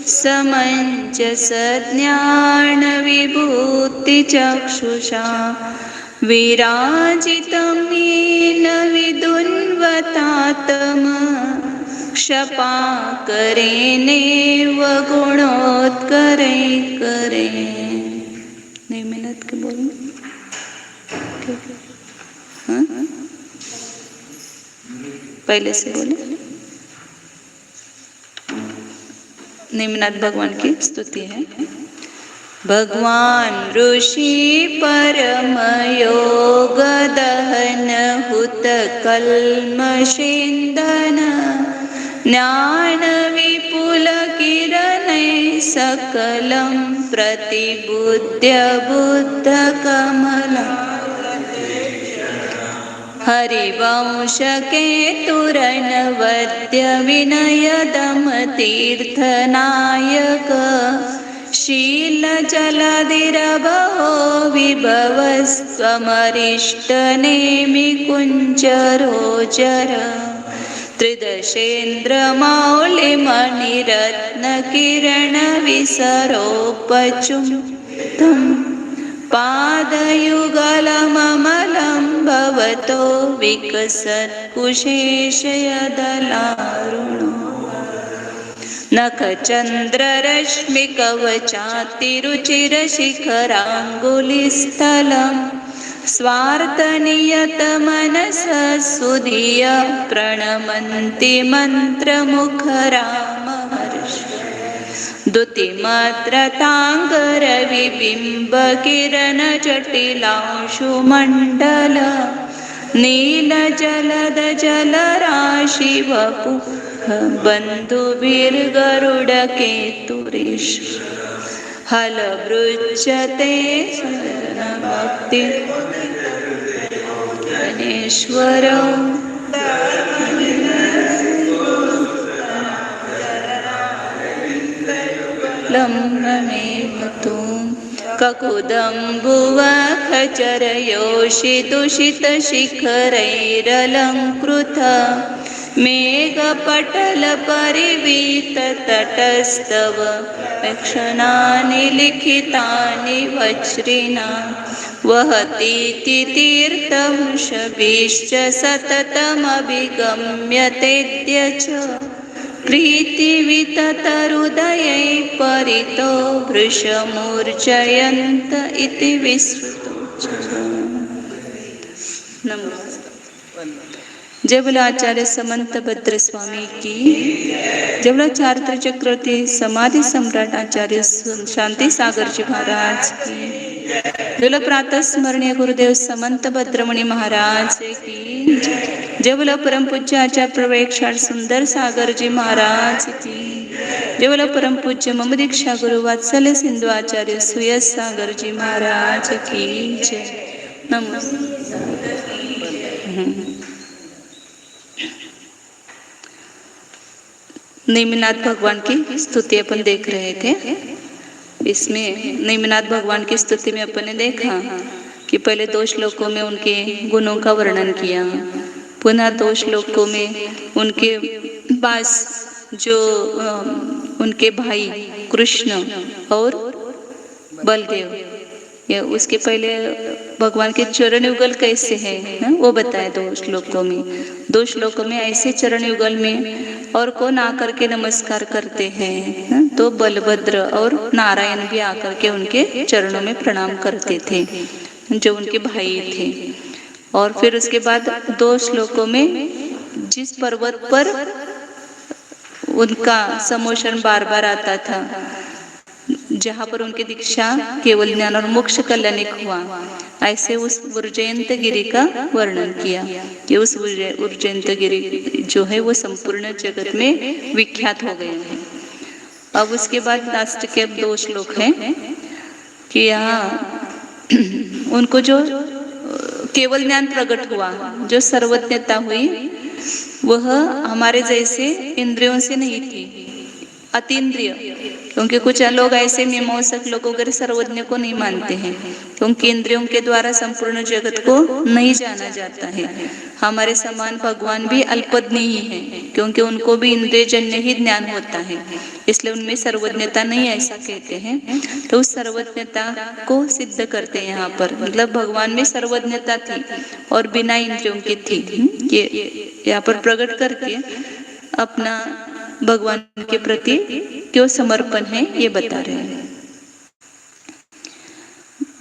समञ्जस ज्ञान विभूतिचक्षुषा विराजितं येन विदुन्वतात्म क्षपाकरेणेव गुणोत्करैकरे। नहीं मेहनत के बोलूं हाँ? पहले से बोले। निम्नाथ भगवान की स्तुति है। भगवान ऋषि परम योग दहन हुत कल्मषेन्दन ज्ञान विपुल किरणै सकलं प्रतिबुद्ध्य बुद्ध कमला हरिवंश केतुरनवद्य विनयदम तीर्थनायक शील जलधिरभो विभवस्त्वमरिष्टनेमि कुञ्जरोचर त्रिदशेन्द्र मौलिमणिरत्नकिरण विसरोपचुम्बम् पादयुगलममलं भवतो विकसत्कुशेशयदलारुणो नखचन्द्ररश्मिकवचातिरुचिरशिखराङ्गुलिस्थलं स्वार्थनियतमनसः सुधिय प्रणमन्ति मन्त्रमुखरामहर्ष द्युतिमात्रताङ्गरविबिम्बकिरणजटिलांशुमण्डल नीलजलदजलराशि वपु बन्धुभिर्गरुडकेतुरीश हलभृच्छते शरणभक्ति गणेश्वरौ लम्बमेकतु ककुदम्बुवखचरयोषितुषितशिखरैरलङ्कृत मेघपटलपरिवीततटस्तव लक्षणानि लिखितानि वज्रिणा वहतीति तीर्थवृषभिश्च सततमभिगम्यतेऽद्य च प्रीतिविततरुदयै परितो वृषमूर्जयन्त इति विश्रुतो नमस्ते। जय बोला आचार्य समंत भद्र स्वामी की। जय बोला चारित्र चक्रवर्ती समाधि सम्राट आचार्य शांति सागर जी महाराज की। जय बोला प्रातः स्मरणीय गुरुदेव समंत भद्रमणि महाराज की। जय बोला परम पूज्य आचार्य प्रवेक्षार सुंदर सागर जी महाराज की। जय बोला परम पूज्य मम दीक्षा गुरु वात्सल्य सिंधु आचार्य सुयस सागर जी महाराज की जय। नमस्ते। नेमिनाथ भगवान की स्तुति अपन देख रहे थे। इसमें नेमिनाथ भगवान की स्तुति में अपन ने देखा कि पहले 2 श्लोकों में उनके गुणों का वर्णन किया, पुनः 2 श्लोकों में उनके पास जो उनके भाई कृष्ण और बलदेव, ये उसके पहले भगवान के चरण युगल कैसे हैं वो बताए 2 श्लोकों में। 2 श्लोकों में ऐसे चरण युगल में और कौन आकर के नमस्कार करते हैं तो बलभद्र और नारायण भी आकर के उनके चरणों में प्रणाम करते थे, जो उनके भाई थे। और फिर उसके बाद 2 श्लोकों में जिस पर्वत पर उनका समोशन बार बार आता था, जहाँ पर उनकी दीक्षा केवल ज्ञान और मोक्ष कल्याणिक हुआ, ऐसे उस उज्जैन गिरी का वर्णन किया कि उस उज्जैन गिरी जो है वो संपूर्ण जगत में विख्यात हो गए हैं। अब उसके बाद लास्ट के 2 श्लोक हैं कि यहाँ उनको जो केवल ज्ञान प्रकट हुआ, जो सर्वज्ञता हुई, वह हमारे जैसे इंद्रियों से नहीं थी, अतीन्द्रिय। क्योंकि कुछ लोग ऐसे मीमांसक लोग वगैरह सर्वज्ञ को नहीं मानते हैं, क्योंकि इंद्रियों के द्वारा संपूर्ण जगत को नहीं जाना जाता है। हमारे समान भगवान भी अल्पज्ञ ही है, क्योंकि उनको भी इंद्रिय जन्य ही ज्ञान होता है, इसलिए उनमें सर्वज्ञता नहीं ऐसा कहते हैं। तो उस सर्वज्ञता को सिद्ध करते हैं यहाँ पर, मतलब भगवान में सर्वज्ञता थी और बिना इंद्रियों की थी, ये यहाँ पर प्रकट करके अपना भगवान के प्रति क्यों समर्पण है ये बता रहे हैं।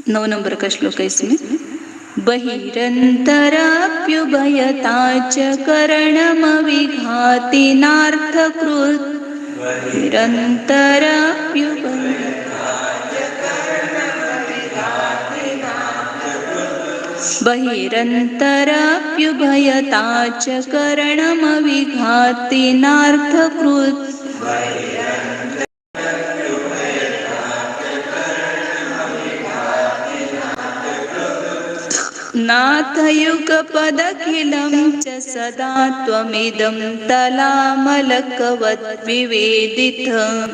9 नंबर का श्लोक है इसमें। बहिरन्तराप्युभयता च करणमविघाति नार्थकृत्। बहिरन्तराप्युभयता च करणमविघाति नार्थकृत्। नाथयुगपदखिलं च सदा त्वमिदं तलामलकवद् विवेदितम्।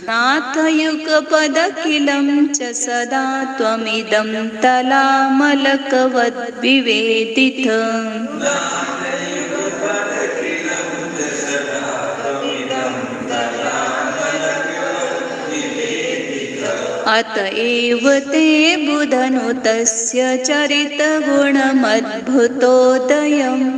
नाथयुगपदखिलं च सदा त्वमिदं तलामलकवद् विवेदितम्। अतएव ते बुधनुतस्य चरितगुणमद्भुतोदयम्।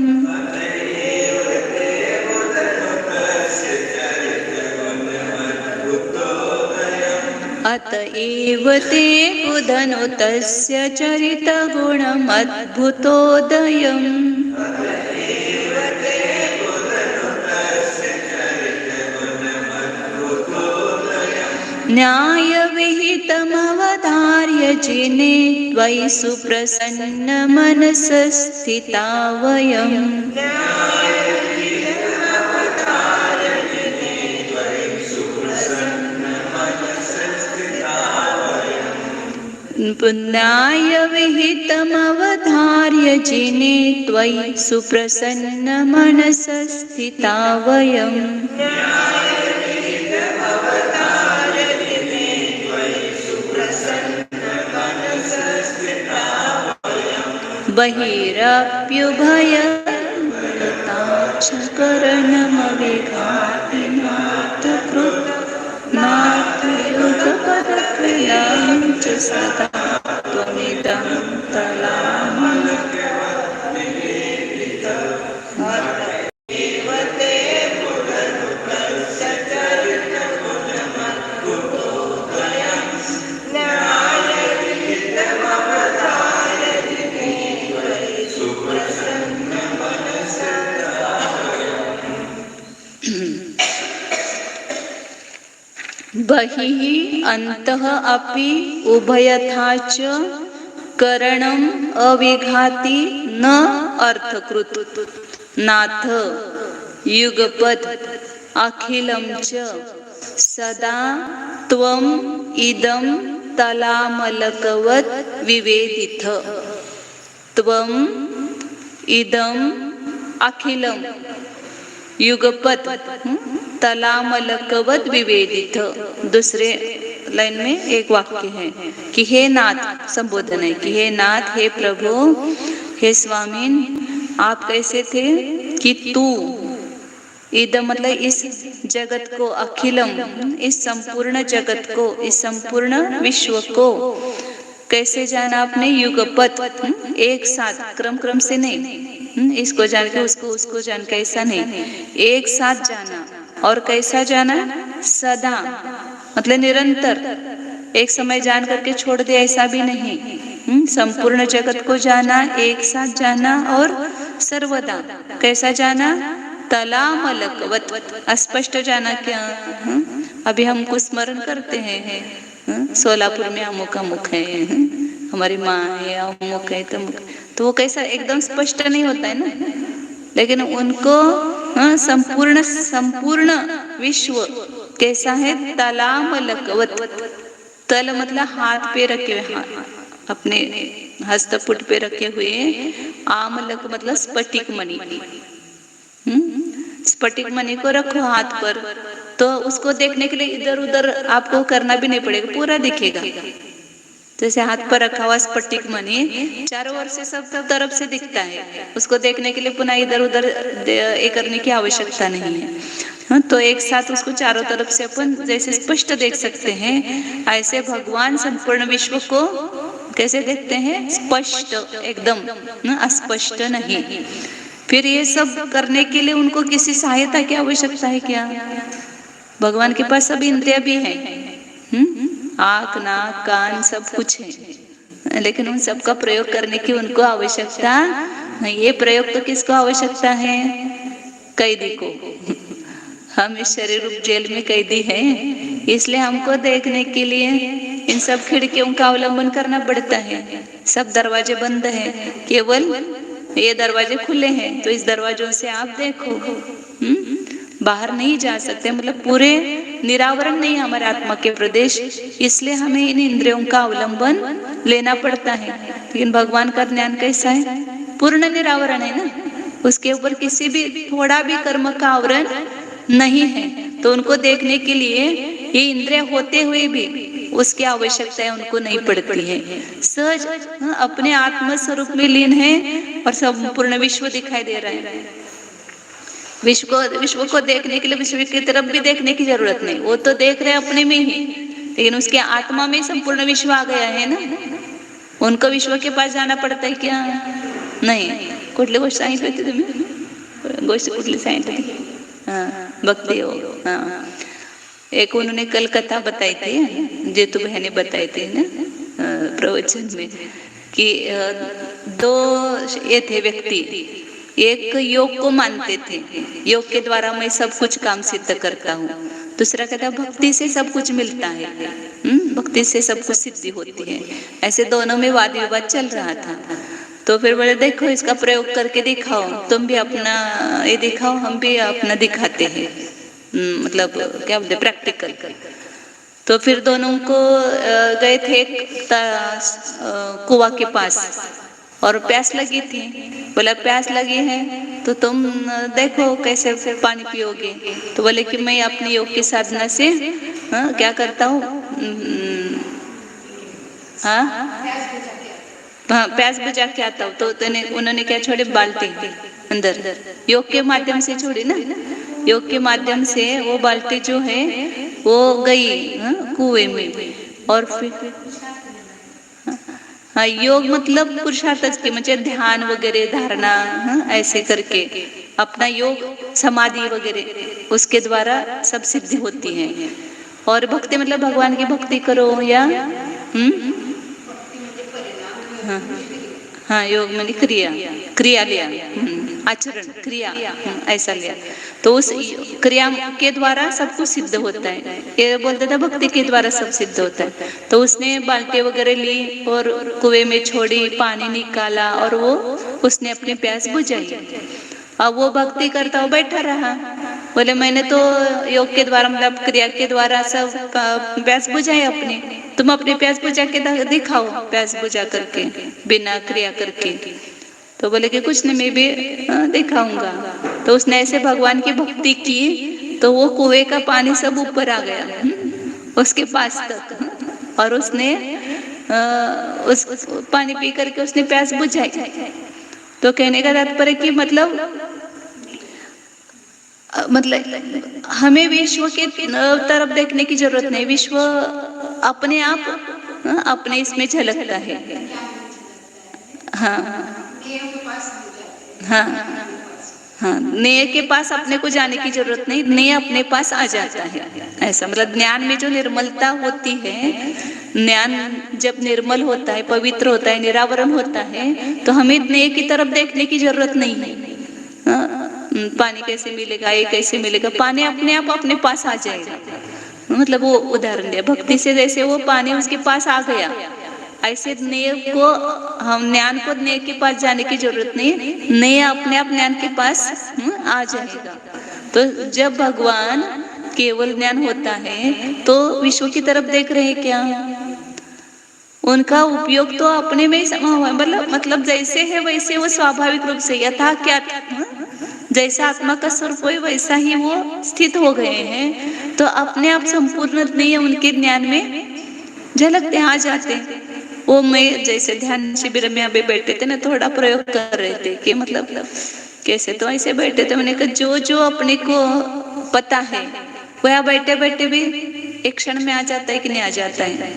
अतएव ते बुधनुतस्य चरितगुणमद्भुतोदयम्। न्यायविहितमवधार्य जिने त्वयि सुप्रसन्नमनसस्थिता वयम्। न्यायविहितमवधार्य जिने त्वयि सुप्रसन्नमनसस्थिता वयम्। बहिरप्युभयता च करणमविघाति नाथकृत्। नाथयुगपदखिलं च सदा त्वमिदं तलामलकवद् विवेदितम्। अतएव ते बुधनुतस्य चरितगुणमद्भुतोदयम्। न्यायविहितमवधार्य जिने त्वयि सुप्रसन्नमनसस्थिता वयम्। बहिः अन्तः अपि उभयथा च करणम् अविघाति न अर्थकृत्। नाथ युगपत् अखिलं च सदा त्वम् इदं तलामलकवद् विवेदित। त्वम् इदं अखिलं युगपत् तलामलकवद् विवेदित। दूसरे लाइन में एक वाक्य है कि हे नाथ, संबोधन है कि हे नाथ, हे प्रभु, हे स्वामी, आप कैसे थे कि तू इदम मतलब इस जगत को, अखिलम इस संपूर्ण जगत को, इस संपूर्ण विश्व को कैसे जाना आपने? युगपत एक साथ, क्रम क्रम से नहीं, इसको जान के उसको जान के ऐसा नहीं, एक साथ जाना। और कैसा जाना? सदा मतलब निरंतर, एक समय जान करके छोड़ दे ऐसा भी नहीं। संपूर्ण जगत को जाना, एक साथ जाना और सर्वदा। कैसा जाना? तलामलकवत, अस्पष्ट जाना। क्या अभी हमको स्मरण करते हैं सोलापुर में अमुक अमुक है, हमारी माँ है, अमुक है, तमुक, तो वो कैसा एकदम स्पष्ट नहीं होता है ना, लेकिन उनको संपूर्ण विश्व कैसा है? तलामलकवत। तल मतलब हाथ पे रखे हुए, अपने हस्तपुट पे रखे हुए। आमलक मतलब स्फटिक मणि। स्फटिक मणि को रखो हाथ पर, तो उसको देखने के लिए इधर उधर आपको करना भी नहीं पड़ेगा, पूरा दिखेगा। जैसे हाथ पर रखा हुआ स्फटिक मणि चारों ओर से सब तरफ से दिखता है, उसको देखने के लिए पुनः इधर उधर ये करने की आवश्यकता नहीं है। हाँ, तो एक साथ उसको चारों तरफ से अपन जैसे स्पष्ट देख सकते हैं, ऐसे भगवान संपूर्ण विश्व को कैसे देखते हैं? स्पष्ट, एकदम अस्पष्ट नहीं। फिर ये सब करने के लिए उनको किसी सहायता की आवश्यकता है क्या? भगवान के पास सब इंद्रियां भी हैं, आँख, नाक, कान सब कुछ है, लेकिन उन सब का प्रयोग करने की उनको आवश्यकता नहीं। ये प्रयोग तो किसको आवश्यकता है? कैदी को। हम इस शरीर रूप जेल में कैदी हैं, इसलिए हमको देखने के लिए इन सब खिड़कियों का अवलंबन करना पड़ता है। सब दरवाजे बंद हैं, केवल ये दरवाजे खुले हैं, तो इस दरवाजों से आप देखो। बाहर नहीं जा सकते, मतलब पूरे निरावरण नहीं है हमारे आत्मा के प्रदेश, इसलिए हमें इन इंद्रियों का अवलंबन लेना पड़ता है। लेकिन भगवान का ज्ञान कैसा है? पूर्ण निरावरण है ना, उसके ऊपर किसी भी थोड़ा भी कर्म का आवरण नहीं है। तो उनको देखने के लिए ये इंद्रिय होते हुए भी उसकी आवश्यकता उनको नहीं पड़ती है। सहज अपने आत्म स्वरूप में लीन है और संपूर्ण विश्व दिखाई दे रहा है। विश्व को देखने के लिए विश्व की तरफ भी देखने की जरूरत नहीं, वो तो देख रहे अपने में ही, लेकिन उसके आत्मा में संपूर्ण विश्व आ गया है ना। उनको विश्व के पास जाना पड़ता है क्या? नहीं। कुठली गोष्ट सांगितली होती तुम्ही? गोष्ट कुठली सांगितली? हाँ, भक्ति हो। हाँ, एक उन्होंने कल कथा बताई थी, जेतु बहने बताई थी ना प्रवचन में, कि दो ये थे व्यक्ति, एक योग को मानते थे, योग के द्वारा मैं सब कुछ काम सिद्ध करता हूँ। दूसरा कहता भक्ति से सब कुछ मिलता है, भक्ति से सब कुछ सिद्धि होती है। ऐसे दोनों में वाद विवाद चल रहा था। तो फिर बोले देखो इसका प्रयोग करके दिखाओ, तुम भी अपना ये दिखाओ, हम भी अपना दिखाते हैं, मतलब क्या बोलते प्रैक्टिकल। तो फिर दोनों को गए थे कुआं के पास और प्यास लगी थी। बोला प्यास लगी है तो तुम देखो कैसे पानी पियोगे। तो बोले कि मैं अपने योग की साधना से क्या करता हूँ, प्यास बुझा के आता हूँ। तो उन्होंने क्या छोड़े? बाल्टी अंदर, योग के माध्यम से छोड़ी ना, योग के माध्यम से वो बाल्टी जो है वो गई कुएं में। और फिर हाँ, योग मतलब पुरुषार्थ की, मतलब ध्यान वगैरह धारणा, ऐसे करके अपना योग समाधि वगैरह उसके द्वारा सब सिद्धि होती है। और भक्ति मतलब भगवान की भक्ति करो या हाँ, योग मैंने क्रिया लिया, आचरण क्रिया ऐसा लिया। तो उस क्रिया के द्वारा सब कुछ सिद्ध होता है। ये बोलते थे भक्ति के द्वारा सब सिद्ध होता है। तो उसने बाल्टी वगैरह ली और कुएं में छोड़ी, पानी निकाला और वो उसने अपनी प्यास बुझाई। अब वो भक्ति करता हुआ बैठा रहा। बोले मैंने तो योग के द्वारा मतलब क्रिया के द्वारा सब प्यास बुझाई अपनी, तुम अपनी प्यास बुझा के दिखाओ, प्यास बुझा करके बिना क्रिया करके। तो बोले कि कुछ नहीं, मैं भी दिखाऊंगा। तो उसने ऐसे भगवान की भक्ति की तो वो कुएं का पानी सब ऊपर आ गया उसके पास तक, और उसने उस पानी पी करके उसने प्यास बुझाई। तो कहने का तात्पर्य कि मतलब हमें विश्व के तरफ देखने की जरूरत नहीं, विश्व अपने आप अपने इसमें झलकता है। हाँ हाँ हाँ, नेय के पास अपने को जाने की जरूरत नहीं, नेय अपने पास आ जाता है। ऐसा मतलब ज्ञान में जो निर्मलता होती है, ज्ञान जब निर्मल होता है, पवित्र होता है, निरावरण होता है, तो हमें नेय की तरफ देखने की जरूरत नहीं है। पानी कैसे मिलेगा, ये कैसे मिलेगा, पानी अपने आप अपने पास आ जाएगा। मतलब वो उदाहरण दिया भक्ति से, जैसे वो पानी उसके पास आ गया, ऐसे नेय को हम ज्ञान को नेय के पास जाने की जरूरत नहीं, नेय अपने आप ज्ञान के पास आ जाएगा। तो जब भगवान केवल ज्ञान होता है तो विश्व की तरफ देख रहे हैं क्या? उनका उपयोग तो अपने में ही समा हुआ है, मतलब जैसे है वैसे वो स्वाभाविक रूप से यथा क्या जैसा आत्मा का स्वरूप है वैसा ही वो स्थित हो गए हैं, तो अपने आप संपूर्ण नहीं है उनके ज्ञान में झलकते आ जाते। वो मैं जैसे ध्यान शिविर में अभी बैठे थे ना, थोड़ा प्रयोग कर रहे थे कि मतलब कैसे, तो ऐसे बैठे थे, मैंने कहा जो जो अपने को पता है वह बैठे बैठे भी एक क्षण में आ जाता है कि नहीं आ जाता है।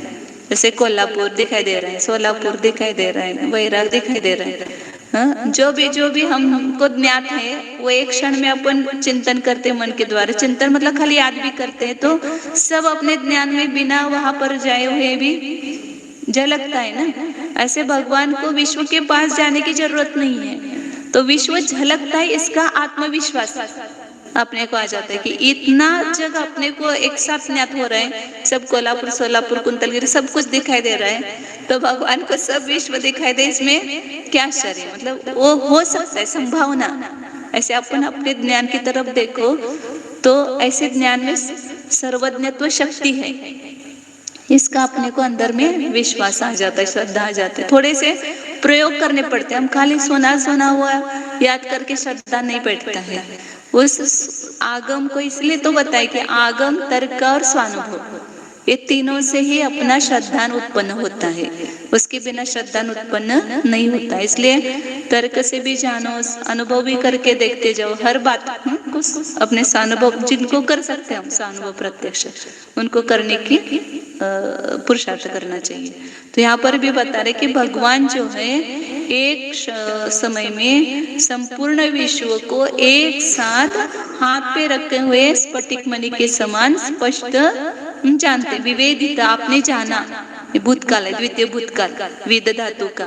जैसे कोल्हापुर दिखाई दे रहा है, सोलापुर दिखाई दे रहा है, वैराग दिखाई दे रहा है। हाँ, जो भी हमको ज्ञात है वो एक क्षण में अपन चिंतन करते हैं, मन के द्वारा चिंतन मतलब खाली याद भी करते हैं, तो सब अपने ज्ञान में बिना वहां पर जाए हुए भी झलकता है ना। ऐसे भगवान को विश्व के पास जाने की जरूरत नहीं है, तो विश्व झलकता है, इसका आत्मविश्वास अपने को आ जाता है कि इतना जगह अपने को एक साथ ज्ञात हो रहा है, सब कोल्हापुर सोलापुर कुंतलगिरी सब कुछ दिखाई दे रहा है, तो भगवान को सब विश्व दिखाई दे, इसमें क्या आश्चर्य, मतलब वो हो सकता है संभावना। ऐसे अपन अपने ज्ञान की तरफ देखो तो ऐसे ज्ञान में सर्वज्ञत्व शक्ति है, इसका अपने को अंदर में विश्वास आ जाता है, श्रद्धा आ जाती है। थोड़े से प्रयोग करने पड़ते हैं, हम खाली सुना हुआ याद करके श्रद्धा नहीं बैठता है। उस आगम को इसलिए तो बताए कि आगम, तर्क और स्वानुभव, ये तीनों से ही अपना श्रद्धान उत्पन्न होता है, उसके बिना श्रद्धान उत्पन्न नहीं होता। इसलिए तर्क से भी जानो, अनुभव भी करके देखते जाओ, हर बात को अपने स्वानुभव, जिनको कर सकते हैं हम स्वानुभव प्रत्यक्ष, उनको करने की पुरुषार्थ करना चाहिए। तो यहाँ पर भी बता रहे कि भगवान जो है एक समय में संपूर्ण विश्व को एक साथ हाथ पे रखे हुए स्फटिक मणि के समान स्पष्ट जानते, विवेदित, आपने जाना। भूतकाल है, द्वितीय भूतकाल, विद धातु का,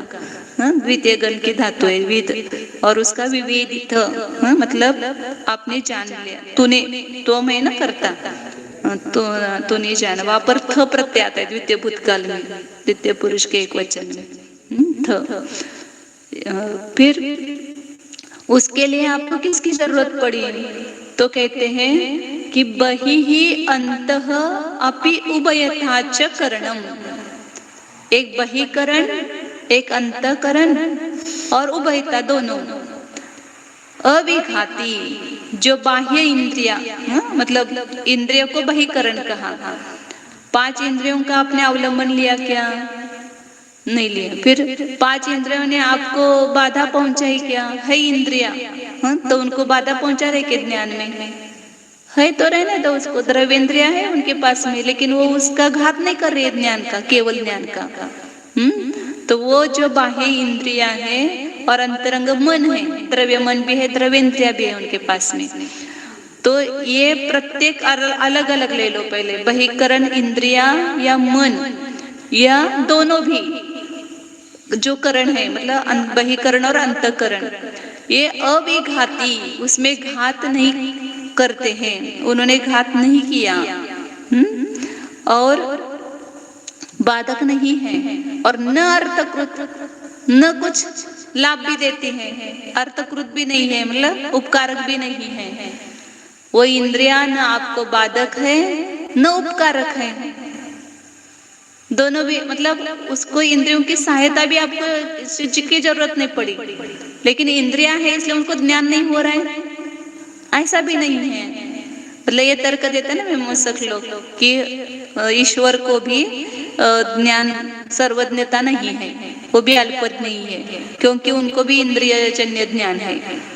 द्वितीय गण की धातु है विद, और उसका विवेदित मतलब आपने जान लिया। तूने, तो मैं ना करता, तो नहीं जाना, वहां पर थ प्रत्यय आता है द्वितीय भूतकाल में, द्वितीय पुरुष के एक वचन में थ। फिर उसके लिए आपको किसकी जरूरत पड़ी, तो कहते हैं कि बहिः अंतः अपि उभयथाच करणम, एक बहिकरण, एक अंतकरण और उभयता दोनों। अविघाती, जो बाह्य इंद्रिया, मतलब इंद्रियों को बहिकरण कहा, 5 इंद्रियों का आपने अवलंबन लिया क्या, नहीं लिया। फिर 5 इंद्रियों ने आपको बाधा पहुंचाई क्या, है इंद्रिया, तो उनको बाधा पहुंचा रहे के ज्ञान में, है तो रहने दो उसको, द्रव्येंद्रिया है उनके पास में, लेकिन वो उसका घात नहीं कर रही है ज्ञान का, केवल ज्ञान का। तो वो जो बाह्य इंद्रिया है और अंतरंग मन है, द्रव्य मन भी है, द्रव्येंद्रिया भी है उनके पास में, तो ये प्रत्येक अलग अलग ले लो पहले, बहिकरण इंद्रिया या मन, या दोनों भी जो करण है, मतलब बहिकरण और अंतकरण, ये अविघाती, उसमें घात नहीं करते हैं, उन्होंने घात नहीं किया, और बाधक नहीं है, और न अर्थकृत, न कुछ लाभ भी देते हैं, अर्थकृत भी नहीं है, मतलब उपकारक भी नहीं है। वो इंद्रिया न आपको बाधक है न उपकारक है, दोनों भी, मतलब उसको इंद्रियों की सहायता भी आपको की जरूरत नहीं पड़ी, लेकिन इंद्रिया है इसलिए उनको ज्ञान नहीं हो रहा है, ऐसा भी नहीं है। मतलब ये तर्क देते ना मीमांसक लोग कि ईश्वर को भी ज्ञान सर्वज्ञता नहीं है, वो भी अल्पज्ञ नहीं है, क्योंकि उनको भी इंद्रियजन्य ज्ञान है,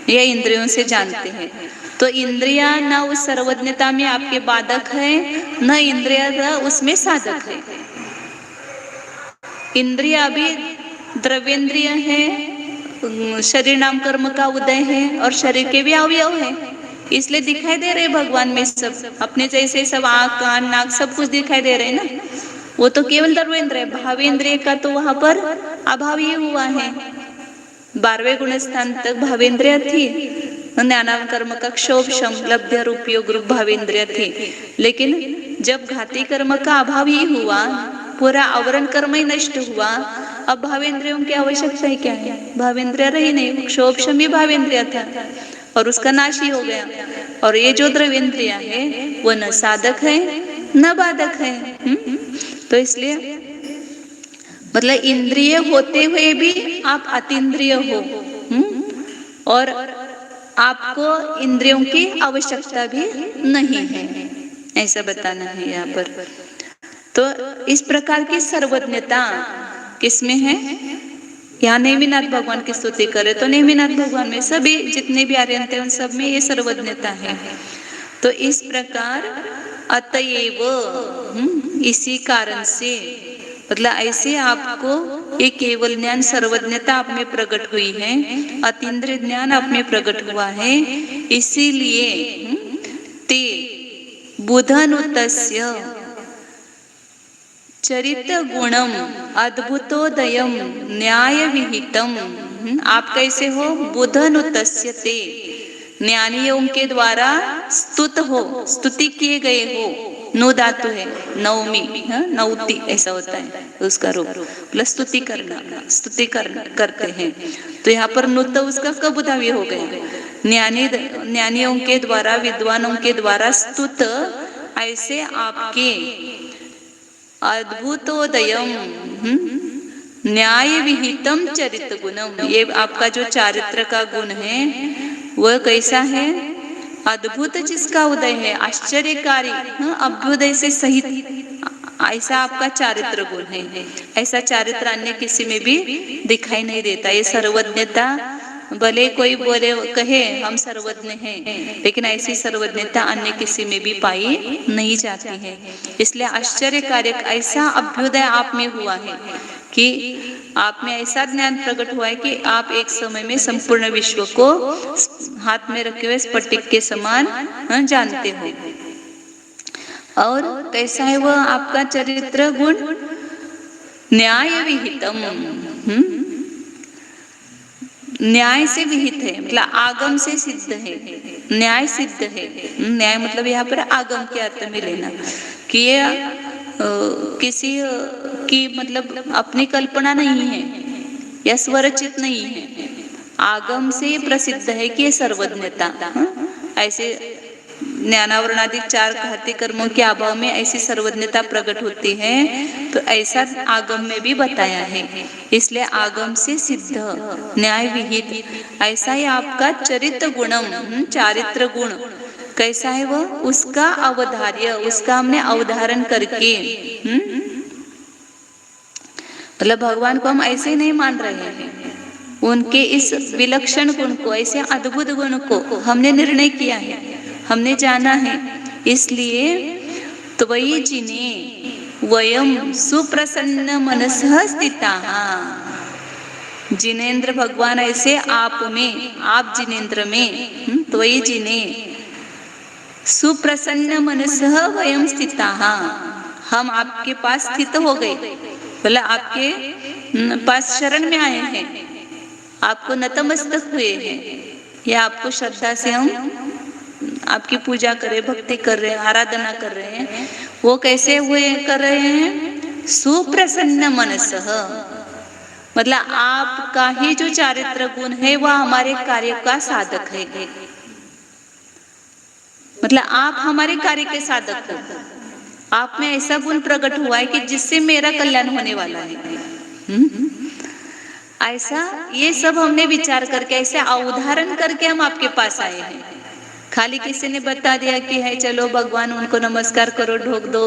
ये इंद्रियों से जानते हैं। तो इंद्रिया न उस सर्वज्ञता में आपके बाधक है, न इंद्रिया उसमें साधक है। इंद्रिया भी द्रव्येंद्रिय है, शरीर नाम कर्म का उदय है, और शरीर के भी अवयव है, इसलिए दिखाई दे रहे भगवान में सब अपने जैसे, सब आँख कान नाक सब कुछ दिखाई दे रहे हैं ना, वो तो केवल द्रव्येंद्रिय, भावेंद्रिय का तो वहां पर अभाव ही हुआ है। 12वें गुण स्थान तक भावेंद्रिय थी, ज्ञानाम कर्म का क्षोभशम लब्ध्य रूपयोग रूप भावेंद्रिय थी, लेकिन जब घाती कर्म का अभाव ही हुआ, पूरा आवरण कर्म ही नष्ट हुआ, अब भावेंद्रियों की आवश्यकता ही क्या है, भावेंद्रिय रही नहीं, क्षोभशम ही भावेंद्रिय था और उसका नाश ही हो गया। और ये जो द्रव्येंद्रिया है वो न साधक है न बाधक है। तो इसलिए मतलब इंद्रिय होते हुए भी आप अतीन्द्रिय हो, और आपको इंद्रियों की आवश्यकता भी नहीं है, ऐसा बताना है यहाँ पर। तो इस प्रकार की सर्वज्ञता किसमें है? यहाँ नेमिनाथ भगवान की स्तुति करे तो नेमिनाथ भगवान में सभी जितने भी आर्यंत हैं उन सब में ये सर्वज्ञता है। तो इस प्रकार अतएव इसी कारण से, मतलब ऐसे आपको ये केवल ज्ञान सर्वज्ञता आप में प्रकट हुई है, अतीन्द्रिय ज्ञान आप में प्रकट हुआ है। इसीलिए ते बुधनुतस्य चरित गुणम अद्भुतोदयम न्याय विहितम। आप कैसे हो? बुधनुतस्य ते, ज्ञानियों के द्वारा स्तुत हो, स्तुति किए गए हो। नो धातु है, नवमी, नौती ऐसा होता है उसका रूप, प्लस स्तुति करना, स्तुति करते हैं। तो यहाँ पर नुत उसका कबुधावी हो गया। ज्ञानियों के द्वारा, विद्वानों के द्वारा स्तुत ऐसे आपके अद्भुतोदयम न्याय विहितम चरित गुणम, ये आपका जो चारित्र का गुण है वह कैसा है? अद्भुत जिसका उदय है, आश्चर्यकारी, अभ्युदय से सहित ऐसा आपका चारित्र गुण है। ऐसा चारित्र अन्य किसी में भी दिखाई नहीं देता। ये सर्वज्ञता, भले कोई बोले कहे हम सर्वज्ञ हैं, लेकिन ऐसी सर्वज्ञता अन्य किसी में भी पाई नहीं जाती है। इसलिए आश्चर्यकारक ऐसा अभ्युदय आप में हुआ है कि आप में ऐसा ज्ञान प्रकट हुआ है कि आप एक समय में संपूर्ण विश्व को हाथ में रखे हुए स्फटिक के समान जानते हो। और कैसा है वह आपका चरित्र गुण? न्याय विहितम, न्याय से विहित है, मतलब आगम से सिद्ध है, न्याय सिद्ध है। न्याय मतलब यहाँ पर आगम के अर्थ में लेना कि ये किसी की मतलब अपनी कल्पना नहीं है या स्वरचित नहीं है, आगम से प्रसिद्ध है कि ये सर्वज्ञता। ऐसे ज्ञानावरणादिक 4 घाती कर्मों के अभाव में ऐसी सर्वज्ञता प्रकट होती है, तो ऐसा आगम में भी बताया है। इसलिए आगम से सिद्ध, न्याय विहित, ऐसा ही आपका चरित्र गुणम, चारित्र गुण कैसा है वह? उसका अवधार्य, उसका हमने अवधारण करके, मतलब भगवान को हम ऐसे नहीं मान रहे हैं, उनके इस विलक्षण गुण को, ऐसे अद्भुत गुण को हमने निर्णय किया है, हमने जाना है। इसलिए त्वयि जिने वयम सुप्रसन्न मनसः स्थिताः, जिनेन्द्र भगवान ऐसे आप में, आप जिनेन्द्र में, त्वयि जिने सुप्रसन्न मनसः वयम स्थिताः, हम आपके पास स्थित हो गए, मतलब आपके पास शरण में आए हैं, आपको नतमस्तक हुए हैं, या आपको श्रद्धा से हम आपकी पूजा कर रहे, भक्ति कर रहे हैं, आराधना कर रहे हैं। वो कैसे हुए कर रहे हैं? सुप्रसन्न मनसः, मतलब आपका ही जो चारित्र गुण है वह हमारे कार्य का साधक है, मतलब आप हमारे कार्य के साधक हो। आप में ऐसा गुण प्रकट हुआ है कि जिससे मेरा कल्याण होने वाला है। ऐसा ये सब हमने विचार करके, ऐसे अवधारण करके हम आपके पास आए हैं। खाली किसी ने बता दिया कि है चलो भगवान उनको नमस्कार करो, ढोक दो,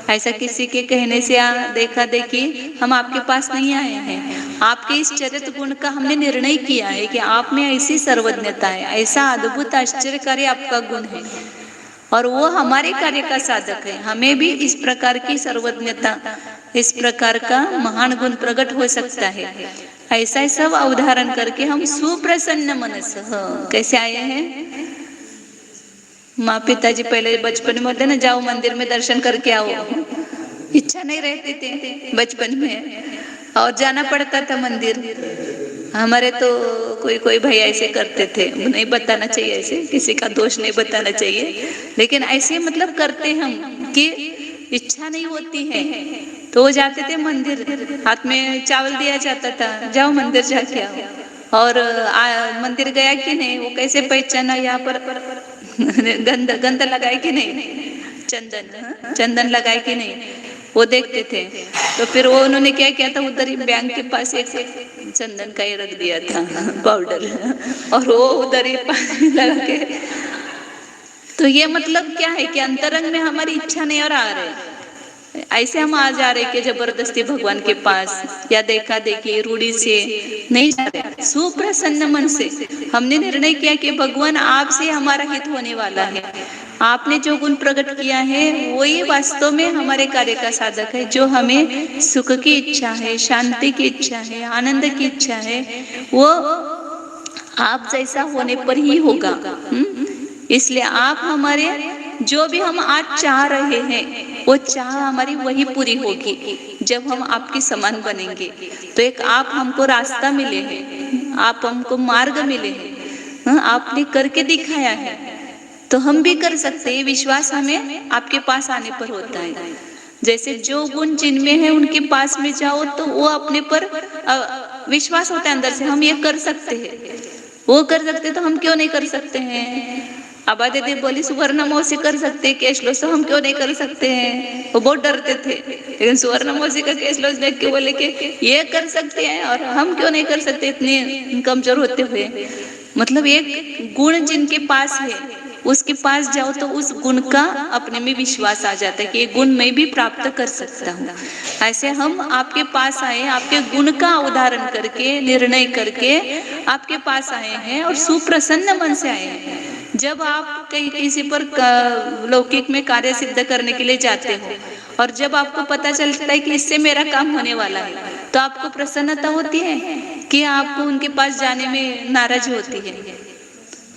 ऐसा किसी के कहने से देखा देखी हम आपके पास नहीं आए हैं। आपके इस चरित्र गुण का हमने निर्णय किया है कि आप में ऐसी सर्वज्ञता है, ऐसा अद्भुत आश्चर्यकारी आपका गुण है, और वो हमारे कार्य का साधक है। हमें भी इस प्रकार की सर्वज्ञता, इस प्रकार का महान गुण प्रकट हो सकता है। ऐसा सब अवधारण करके हम सुप्रसन्न मनसः कैसे आए हैं? माँ पिताजी पहले बचपन में बोलते ना, जाओ मंदिर में दर्शन करके आओ, इच्छा नहीं रहती थी बचपन में, और जाना पड़ता था मंदिर। हमारे तो कोई कोई भाई ऐसे करते थे, नहीं बताना चाहिए, ऐसे किसी का दोष नहीं बताना चाहिए, लेकिन ऐसे मतलब करते हम कि इच्छा नहीं होती है तो वो जाते थे मंदिर, हाथ में चावल दिया जाता था, जाओ मंदिर जाके आओ। और मंदिर गया कि नहीं, वो कैसे पहचाना, यहाँ पर गंध लगाए कि नहीं, चंदन लगाए कि नहीं, वो देखते थे। तो फिर वो उन्होंने क्या किया था, उधर ही बैंक के पास एक चंदन का ही रख दिया था पाउडर, और वो उधर ही पानी लगा के। तो ये मतलब क्या है कि अंतरंग में हमारी इच्छा नहीं और आ रहे, ऐसे हम आ जा रहे कि जबरदस्ती भगवान के पास या देखा देखी रूढ़ी से नहीं जा रहे, सुप्रसन्न मन से हमने निर्णय किया कि भगवान आपसे हमारा हित होने वाला है। आपने जो गुण प्रकट किया है वही वास्तव में हमारे कार्य का साधक है। जो हमें सुख की इच्छा है, शांति की इच्छा है, आनंद की इच्छा है, वो आप जैसा होने पर ही होगा। इसलिए आप हमारे जो भी हम आज चाह रहे हैं वो चाह हमारी वही पूरी होगी जब हम आपके समान बनेंगे। तो एक आप हमको रास्ता मिले हैं, आप हमको मार्ग मिले हैं, आपने करके दिखाया है तो हम भी कर सकते हैं। विश्वास हमें आपके पास आने पर होता है। जैसे जो गुण जिनमें है उनके पास में जाओ तो वो अपने पर विश्वास होता है अंदर से, हम ये कर सकते हैं। वो कर सकते तो हम क्यों नहीं कर सकते हैं। आबा दीदी बोली सुवर्ण मौसी कर सकते हैं कैश लॉस, तो हम क्यों नहीं कर सकते हैं। वो बहुत डरते थे, लेकिन सुवर्ण मौसी का कैश लॉस देख के बोले कि ये कर सकते हैं और हम क्यों नहीं कर सकते इतने कमजोर होते हुए। मतलब एक गुण जिनके पास है उसके पास जाओ तो उस गुण का अपने में विश्वास आ जाता है कि ये गुण मैं भी प्राप्त कर सकता हूँ। ऐसे हम आपके पास आए, आपके गुण का उदाहरण करके निर्णय करके आपके पास आए हैं और सुप्रसन्न मन से आए हैं। जब आप कहीं किसी पर लौकिक में कार्य सिद्ध करने के लिए जाते हो और जब आपको पता चलता है कि इससे मेरा काम होने वाला है तो आपको प्रसन्नता होती है कि आपको उनके पास जाने में नाराज होती है।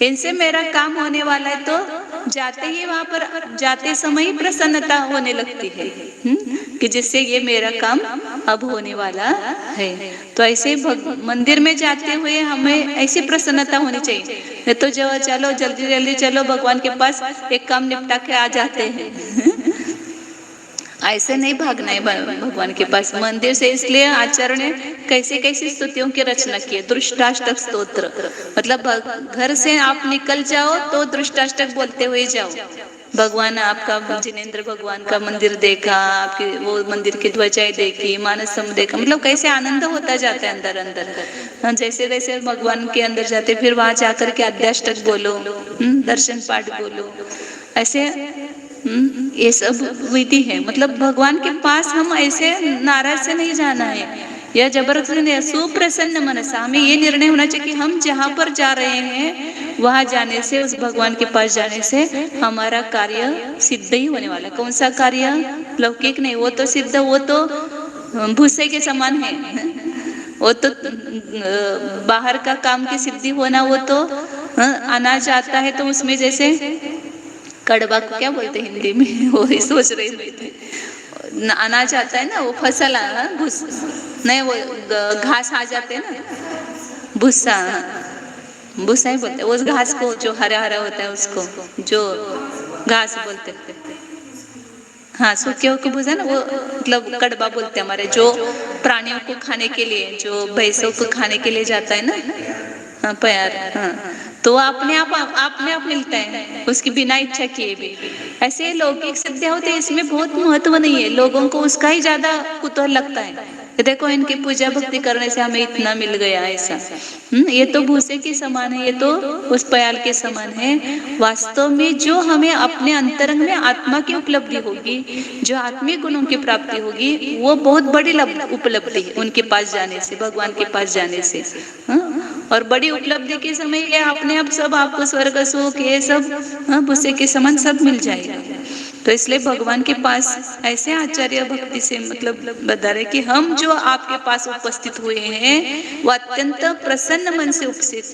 इनसे मेरा काम होने वाला है तो जाते ही वहां पर जाते समय ही प्रसन्नता होने लगती है कि जिससे ये मेरा काम अब होने वाला है। तो ऐसे मंदिर में जाते हुए हमें ऐसी प्रसन्नता होनी चाहिए। नहीं तो जो चलो जल्दी जल्दी चलो भगवान के पास एक काम निपटा के आ जाते हैं, ऐसे नहीं भागना है भगवान के पास मंदिर से। इसलिए आचार्य ने कैसे कैसी स्तुतियों की रचना की है। दृष्टाष्टक स्तोत्र, मतलब घर से आप निकल जाओ तो दृष्टाष्टक बोलते हुए जाओ। भगवान आपका जिनेंद्र भगवान का मंदिर देखा, आपके वो मंदिर की ध्वजाएं देखी, मानस सम देखा, मतलब कैसे आनंद होता जाता है अंदर अंदर। जैसे जैसे भगवान के अंदर जाते फिर वहां जाकर के अध्याष्टक बोलो, दर्शन पाठ बोलो, ऐसे ये सब विधि है। मतलब भगवान के पास हम ऐसे नाराज से नहीं जाना है या जबरदस्ती नहीं। सुप्रसन्न मनसा हमें ये निर्णय होना चाहिए कि हम जहाँ पर जा रहे हैं वहां जाने से, उस भगवान के पास जाने से हमारा कार्य सिद्ध ही होने वाला। कौन सा कार्य? लौकिक नहीं, वो तो सिद्ध, वो तो भूसे के समान है। वो तो बाहर का काम की सिद्धि होना, वो तो अनाज आता है तो उसमें जैसे कड़वा को क्या बोलते हैं हिंदी में, वो ही सोच रही थी। अनाज आता है ना, वो फसल भूस नहीं, वो घास आ जाते हैं ना, भूसा, भूसा ही बोलते हैं उस घास को जो हरा हरा होता है उसको जो घास बोलते हैं। हाँ, सूखे को भूसा ना, वो मतलब कड़वा बोलते हैं हमारे, जो प्राणियों को खाने के लिए, जो भैंसों को खाने के लिए जाता है ना, हाँ प्यार, हाँ, तो अपने आप मिलता है उसकी बिना इच्छा किए भी। ऐसे लौकिक सिद्धियां होती है, इसमें बहुत महत्व नहीं है, लोगों को उसका ही ज्यादा कुतूहल लगता है। देखो इनकी पूजा भक्ति करने से हमें इतना मिल गया, ऐसा ये तो भूसे के समान है, ये तो उस प्याल के समान है। वास्तव में जो हमें अपने अंतरंग में आत्मा की उपलब्धि होगी, जो आत्मिक गुणों की प्राप्ति होगी, वो बहुत बड़ी उपलब्धि है उनके पास जाने से, भगवान के पास जाने से। और बड़ी उपलब्धि के समय ये अपने आप सब आपको स्वर्ग सुख ये सब भूसे के समान सब मिल जाएगा। तो इसलिए भगवान के पास ऐसे आचार्य भक्ति से मतलब बता रहे कि हम जो आपके पास उपस्थित हुए हैं वो अत्यंत प्रसन्न मन से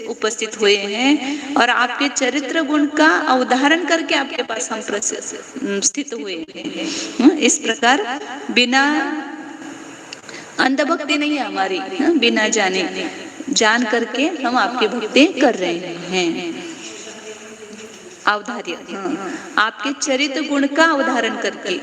उपस्थित हुए हैं और आपके चरित्र गुण का अवधारण करके आपके पास हम स्थित हुए हैं। इस प्रकार बिना अंधभक्ति नहीं है हमारी, बिना जान करके हम आपकी भक्ति कर रहे हैं। अवधार्य, आपके चरित्र गुण का अवधारण करके।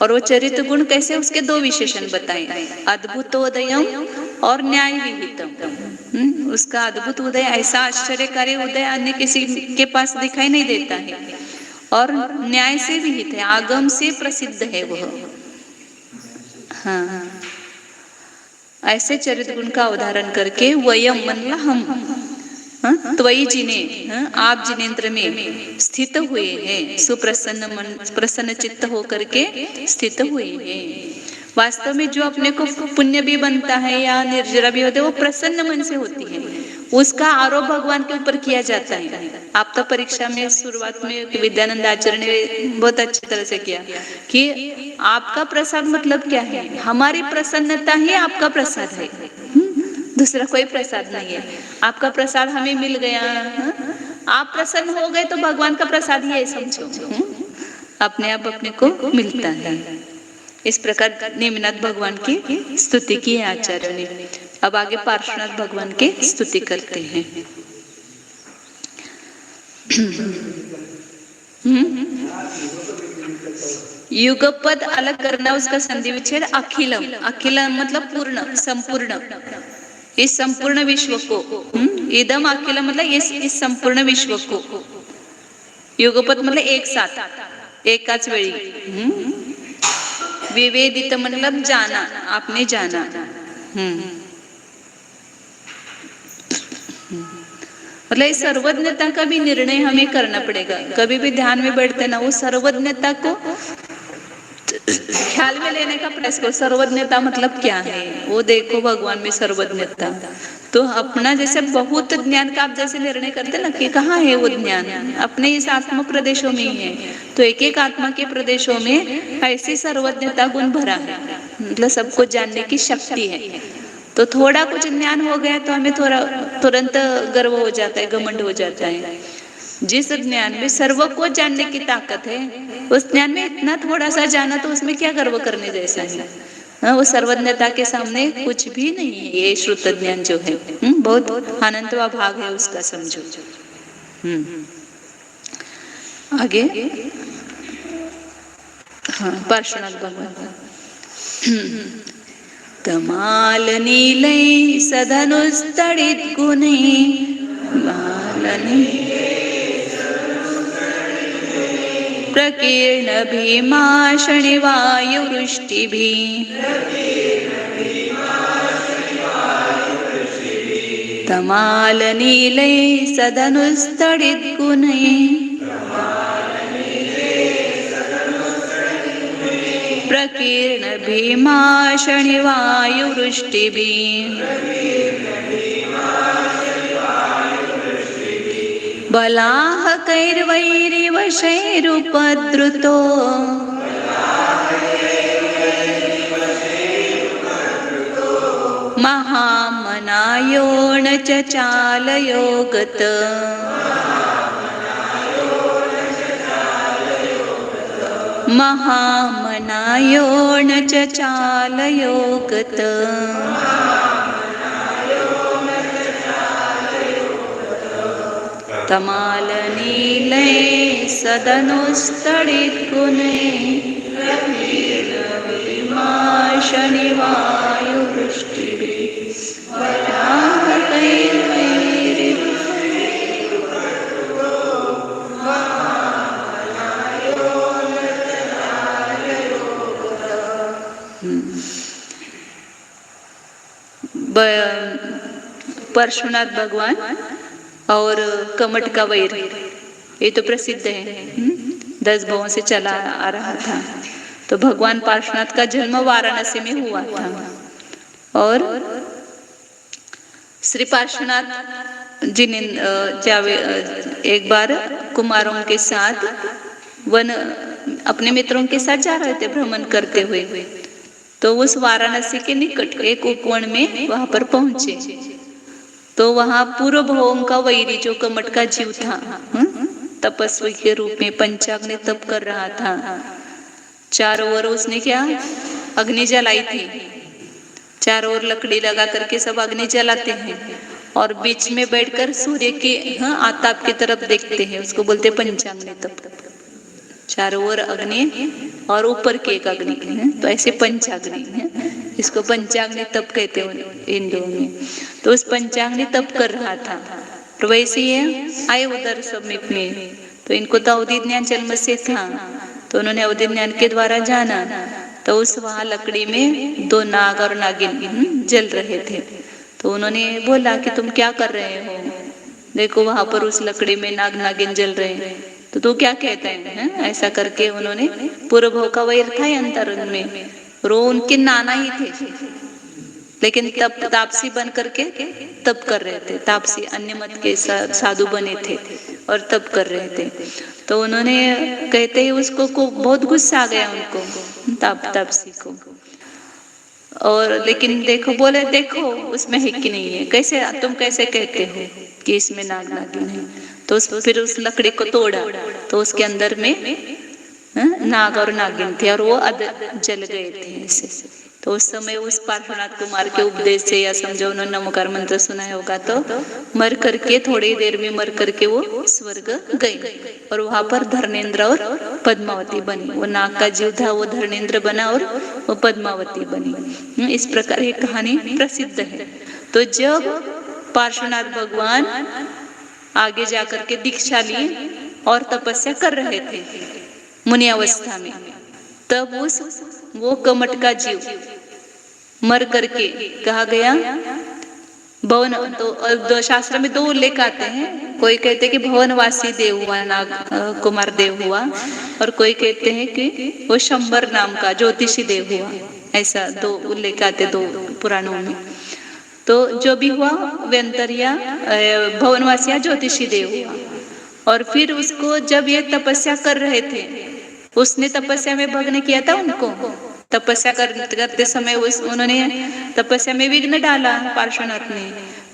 और वो चरित्र गुण कैसे, उसके दो विशेषण बताए, अद्भुतोदयम और न्याय विहितम। उसका अद्भुत उदय, ऐसा आश्चर्यकारी उदय अन्य किसी के पास दिखाई नहीं देता है। और न्याय से विहित है, आगम से प्रसिद्ध है वह। हाँ, ऐसे चरित्र गुण का अवधारण करके वयम मतलब हम, त्वयि जिने, आप जिनेन्द्र में स्थित हुए हैं, सुप्रसन्न मन प्रसन्न चित्त होकर के स्थित हुए हैं। वास्तव में जो अपने को पुण्य भी बनता है या निर्जरा भी होते है, वो प्रसन्न मन से होती है। उसका आरोप भगवान के ऊपर किया जाता है। आप तो परीक्षा में शुरुआत में विद्यानंद आचार्य ने बहुत अच्छी तरह से किया कि आपका प्रसाद मतलब क्या है, हमारी प्रसन्नता ही आपका प्रसाद है, दूसरा कोई प्रसाद नहीं है। आपका प्रसाद हमें मिल गया, आप प्रसन्न हो गए तो भगवान का प्रसाद ही है समझो, अपने आप अपने को मिलता है। इस प्रकार नेमिनाथ भगवान की स्तुति की है आचार्य ने। अब आगे पार्श्वनाथ भगवान की स्तुति करते हैं। युगपद अलग करना, उसका संधि विच्छेद अखिलम, अखिलम मतलब पूर्ण, संपूर्ण, इस संपूर्ण विश्व को, इदम अखिलम मतलब इस संपूर्ण विश्व को, युगपद मतलब एक साथ, एकाच वेळी, विवेदित मतलब जाना, आपने जाना, मतलब इस सर्वज्ञता का भी निर्णय हमें करना पड़ेगा। कभी भी ध्यान में बैठते ना, वो सर्वज्ञता को ख्याल में लेने का प्रयास करो। सर्वज्ञता मतलब क्या है वो देखो, भगवान में सर्वज्ञता। तो अपना जैसे बहुत ज्ञान का आप जैसे निर्णय करते ना कि कहाँ है वो ज्ञान, अपने इस आत्मा प्रदेशों में ही है। तो एक एक आत्मा के प्रदेशों में ऐसी सर्वज्ञता गुण भरा है, मतलब सबको जानने की शक्ति है। तो थोड़ा कुछ ज्ञान हो गया तो हमें थोड़ा तुरंत गर्व हो जाता है, घमंड हो जाता है। जिस ज्ञान में सर्व को जानने की ताकत है, उस ज्ञान में इतना थोड़ा सा जाना तो उसमें क्या गर्व करने जैसा है। वो सर्वज्ञता के सामने कुछ भी नहीं है। ये श्रुत ज्ञान जो है बहुत अनंतवा भाग है उसका, समझो। आगे हाँ, पार्श्वनाथ भगवान। तमाल नीलै सधनुस्तडित गुणे, प्रकीर्ण भीमा शनिवायुवृष्टिभिः, तमाल नीलै सधनुस्तडित गुणे, प्रकीर्ण भीमा शनिवायुवृष्टिभिः, बलाहकैर्वैरिवशैरुपद्रुतो, महामनायो न चचालयो गत, महामनायो न चचालयो गत, तमाल नीलै सदनुस्तडित गुणे, प्रकीर्ण भीमा शनिवायुवृष्टिभिः, पार्श्वनाथ भगवान और कमट का वैर, ये तो प्रसिद्ध है, 10 भवों से चला आ रहा था। तो भगवान पार्श्वनाथ का जन्म वाराणसी में हुआ था और श्री पार्श्वनाथ जी ने एक बार कुमारों के साथ वन अपने मित्रों के साथ जा रहे थे भ्रमण करते हुए। तो उस वाराणसी के निकट एक उपवन में वहां पर पहुंचे। तो वहां पूर्व भवों का वैरी जो कमट का जीव था, तपस्वी के रूप में पंचाग्नि तप कर रहा था। चारों ओर उसने क्या अग्नि जलाई थी, चारों ओर लकड़ी लगा करके सब अग्नि जलाते हैं और बीच में बैठकर सूर्य के आताप की तरफ देखते हैं, उसको बोलते पंचाग्नि तप। चारों ओर अग्नि और ऊपर की एक अग्नि, तो ऐसे पंचाग्नि है, इसको पंचाग्नि तप कहते हैं हिंदुओं में। तो उस पंचाग्नि तप कर रहा था। तो वैसे ही आए उधर समीप में तो इनको तो अवधि ज्ञान जन्म से था, तो उन्होंने अवधि ज्ञान के द्वारा जाना। तो उस वहां लकड़ी में 2 नाग और नागिन जल रहे थे। तो उन्होंने बोला कि तुम क्या कर रहे हो, देखो वहां पर उस लकड़ी में नाग नागिन जल रहे हैं, तो तू क्या कहता है? ऐसा करके उन्होंने पूर्व भव का वैर था अंतर में, और वो उनके नाना ही थे, लेकिन तब तापसी बन करके तप कर रहे थे। तापसी अन्य मत के साधु बने थे और तप कर रहे थे। तो उन्होंने कहते ही उसको को बहुत गुस्सा आ गया उनको, तापसी को। और लेकिन देखो, बोले देखो उसमें है कि नहीं है, कैसे तुम कैसे कहते हो कि इसमें नाग नागिन है? तो फिर उस लकड़ी को तोड़ा, तो उसके अंदर में नाग और नागिन थे, और वो जल गए थे ऐसे। तो उस समय उस पार्श्वनाथ कुमार के उपदेश से, या समझो उन्होंने नमोकार मंत्र सुना होगा, तो मर करके थोड़ी देर में मर करके वो स्वर्ग गए, और वहां पर धर्मेंद्र और पद्मावती बनी। वो नाग का जीव था, वो धर्मेंद्र बना और वो पद्मावती बनी। इस प्रकार ये कहानी प्रसिद्ध है। तो जब पार्श्वनाथ भगवान आगे जाकर के दीक्षा लिए और तपस्या कर रहे थे मुनि अवस्था में, तब वो कमट का जीव मर करके कहा गया भवन। तो शास्त्र में 2 उल्लेख आते हैं, कोई कहते हैं कि भवनवासी देव हुआ, नाग कुमार देव हुआ, और कोई कहते हैं कि वो शंबर नाम का ज्योतिषी देव हुआ। ऐसा 2 उल्लेख आते 2 पुराणों में। तो जो भी हुआ व्यंतरिया भवनवासी या ज्योतिषी देव हुआ। और फिर उसको जब ये तपस्या कर रहे थे, उसने तपस्या में भग्न किया था उनको। तपस्या करते समय उन्होंने तपस्या में विघ्न डाला पार्श्वनाथ ने,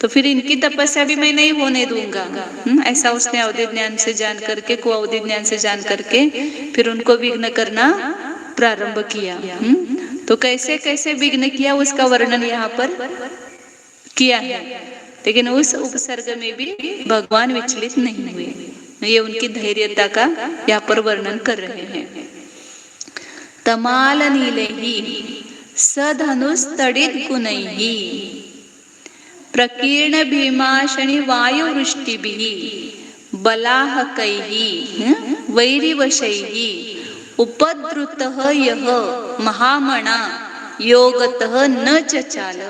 तो फिर इनकी तपस्या भी मैं नहीं होने दूंगा। ऐसा उसने अवधि ज्ञान से जान करके, को अवधि ज्ञान से जान करके फिर उनको विघ्न करना प्रारंभ किया। तो कैसे कैसे विघ्न किया उसका वर्णन यहाँ पर किया है। लेकिन उस उपसर्ग में भी भगवान विचलित नहीं हुए, ये उनकी धैर्यता का यहाँ पर वर्णन कर रहे हैं। तमाल नीलैहि सधनुस्तडित गुणैहि प्रकीर्ण भीमाशनि वायुवृष्टिभिः बलाहकैहि वैरिवशैः उपद्रुतः यः महामना योगतः न चचाल।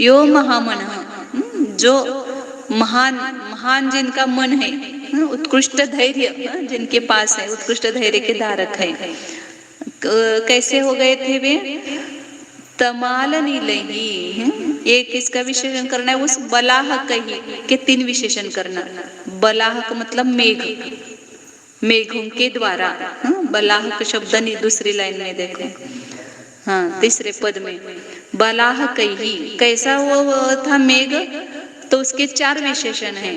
यो महामना, जो महान जिनका मन है, उत्कृष्ट धैर्य जिनके पास है, उत्कृष्ट धैर्य के धारक है। कैसे हो गए थे वे? तमाल नीलैहि, एक इसका विशेषण करना है, उस बलाहकैहि के 3 विशेषण करना। बलाहक मतलब मेघ, मेघों के द्वारा। बलाहक शब्द नहीं, दूसरी लाइन में देखो, हाँ तीसरे पद में बलाहकैहि। कैसा वो था मेघ? तो उसके 4 विशेषण हैं।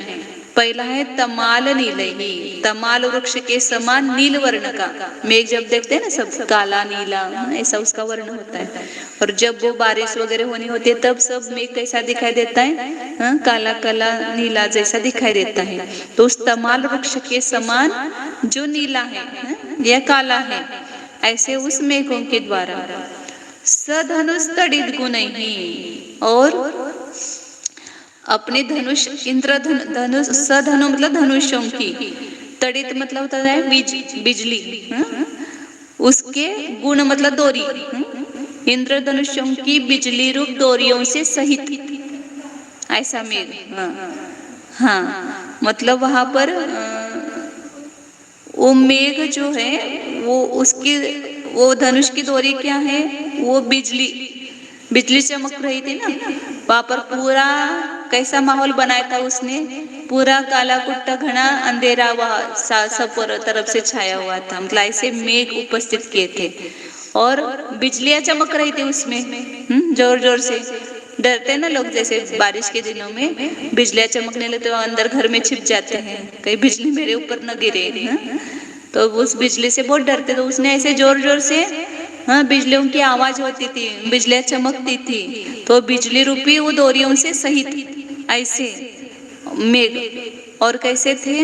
पहला है तमाल नीलैहि, तमाल वृक्ष के समान नील वर्ण का मेघ जब देखते हैं ना सब काला नीला, ऐसा उसका वर्ण होता है। और जब वो बारिश वगैरह होनी होती है तब सब मेघ कैसा दिखाई देता है? काला काला नीला जैसा दिखाई देता है। तो उस तमाल वृक्ष के समान जो नीला है या काला है, ऐसे उस मेघों के द्वारा सधनुस्तडित गुणैहि, और अपने धनुष इंद्रधनुष, सधनु मतलब धनुषों की, तड़ित मतलब होता है बिजली, उसके गुण मतलब डोरी, इंद्रधनुषों की बिजली रूप डोरियों से सहित ऐसा मेघ। हाँ मतलब वहां पर वो मेघ जो है वो उसकी वो धनुष की डोरी क्या है? वो बिजली चमक रही थी ना, वहां पर पूरा कैसा माहौल बनाया था उसने? पूरा काला कुट्टा घना अंधेरा वहां सब तरफ से छाया हुआ था, मतलब ऐसे मेघ उपस्थित किए थे। और बिजलियां चमक रही थी उसमें जोर जोर से। डरते ना लोग, जैसे बारिश के दिनों में बिजलियां चमकने लगते तो अंदर घर में छिप जाते हैं, कहीं बिजली मेरे ऊपर न गिरे। तो उस बिजली से बहुत डरते, तो उसने ऐसे जोर जोर से बिजलियों की आवाज होती थी, बिजलियां चमकती थी, तो बिजली रूपी वो डोरियों से सहित ऐसे मेघ। और कैसे थे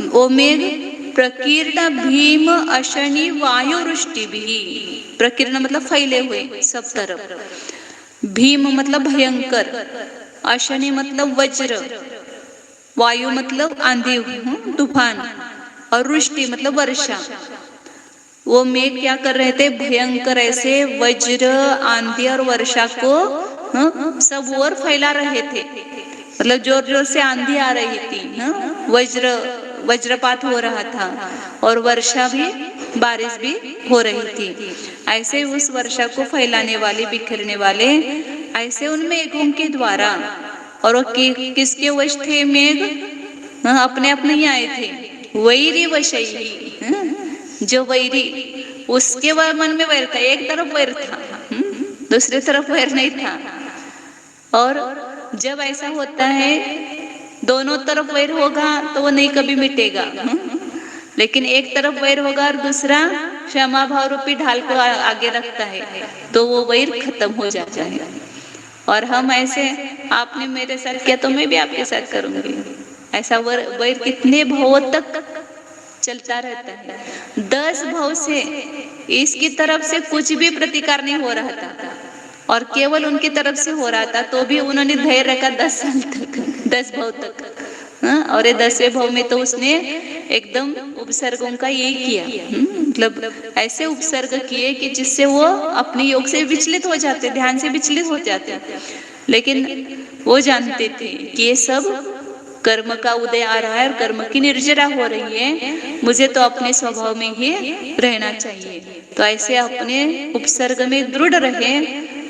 वो मेघ? प्रकीर्ण भीम अशनि वायुवृष्टि भी। प्रकीर्ण मतलब फैले हुए सब तरफ, भीम मतलब भयंकर, अशनि मतलब वज्र, वायु मतलब आंधी, तूफान, और वृष्टि मतलब वर्षा। वो मेघ क्या कर रहे थे, भयंकर ऐसे वज्र, आंधी और वर्षा को सब ओर फैला रहे थे। मतलब जोर जोर से आंधी आ रही थी, वज्रपात हो रहा था, और वर्षा भी, बारिश भी हो रही थी। ऐसे उस वर्षा को फैलाने वाले, बिखरने वाले, ऐसे उन मेघों के द्वारा, और वो किसके वश थे मेघ, अपने अपने ही आए थे। वैरी वशई, जो वैरी, उसके मन में वैर था, एक तरफ वैर था, दूसरी तरफ वैर नहीं था। और जब ऐसा होता है, दोनों तरफ वैर होगा तो वो नहीं कभी मिटेगा, लेकिन एक तरफ वैर होगा और दूसरा क्षमा भाव रूपी ढाल को आगे रखता है, तो वो वैर खत्म हो जाता है। और हम ऐसे, आपने मेरे साथ किया तो मैं भी आपके साथ करूंगी, ऐसा वैर कितने भावों तक चलता रहता है। 10 भाव से इसकी तरफ से कुछ भी प्रतिकार नहीं हो रहा था, और केवल उनकी तरफ से हो रहा था, तो भी उन्होंने धैर्य रखा 10 साल तक, 10 भाव तक। और ये 10वें भाव में तो उसने एकदम उपसर्गों का ये किया, मतलब ऐसे उपसर्ग किए कि जिससे वो अपने योग से विचलित हो जाते, ध्यान से विचलित हो जाते। लेकिन वो जानते थे कि ये सब कर्म का उदय आ रहा है और कर्म की निर्जरा हो रही है, मुझे तो अपने स्वभाव में ही रहना चाहिए। तो ऐसे अपने उपसर्ग में दृढ़ रहे,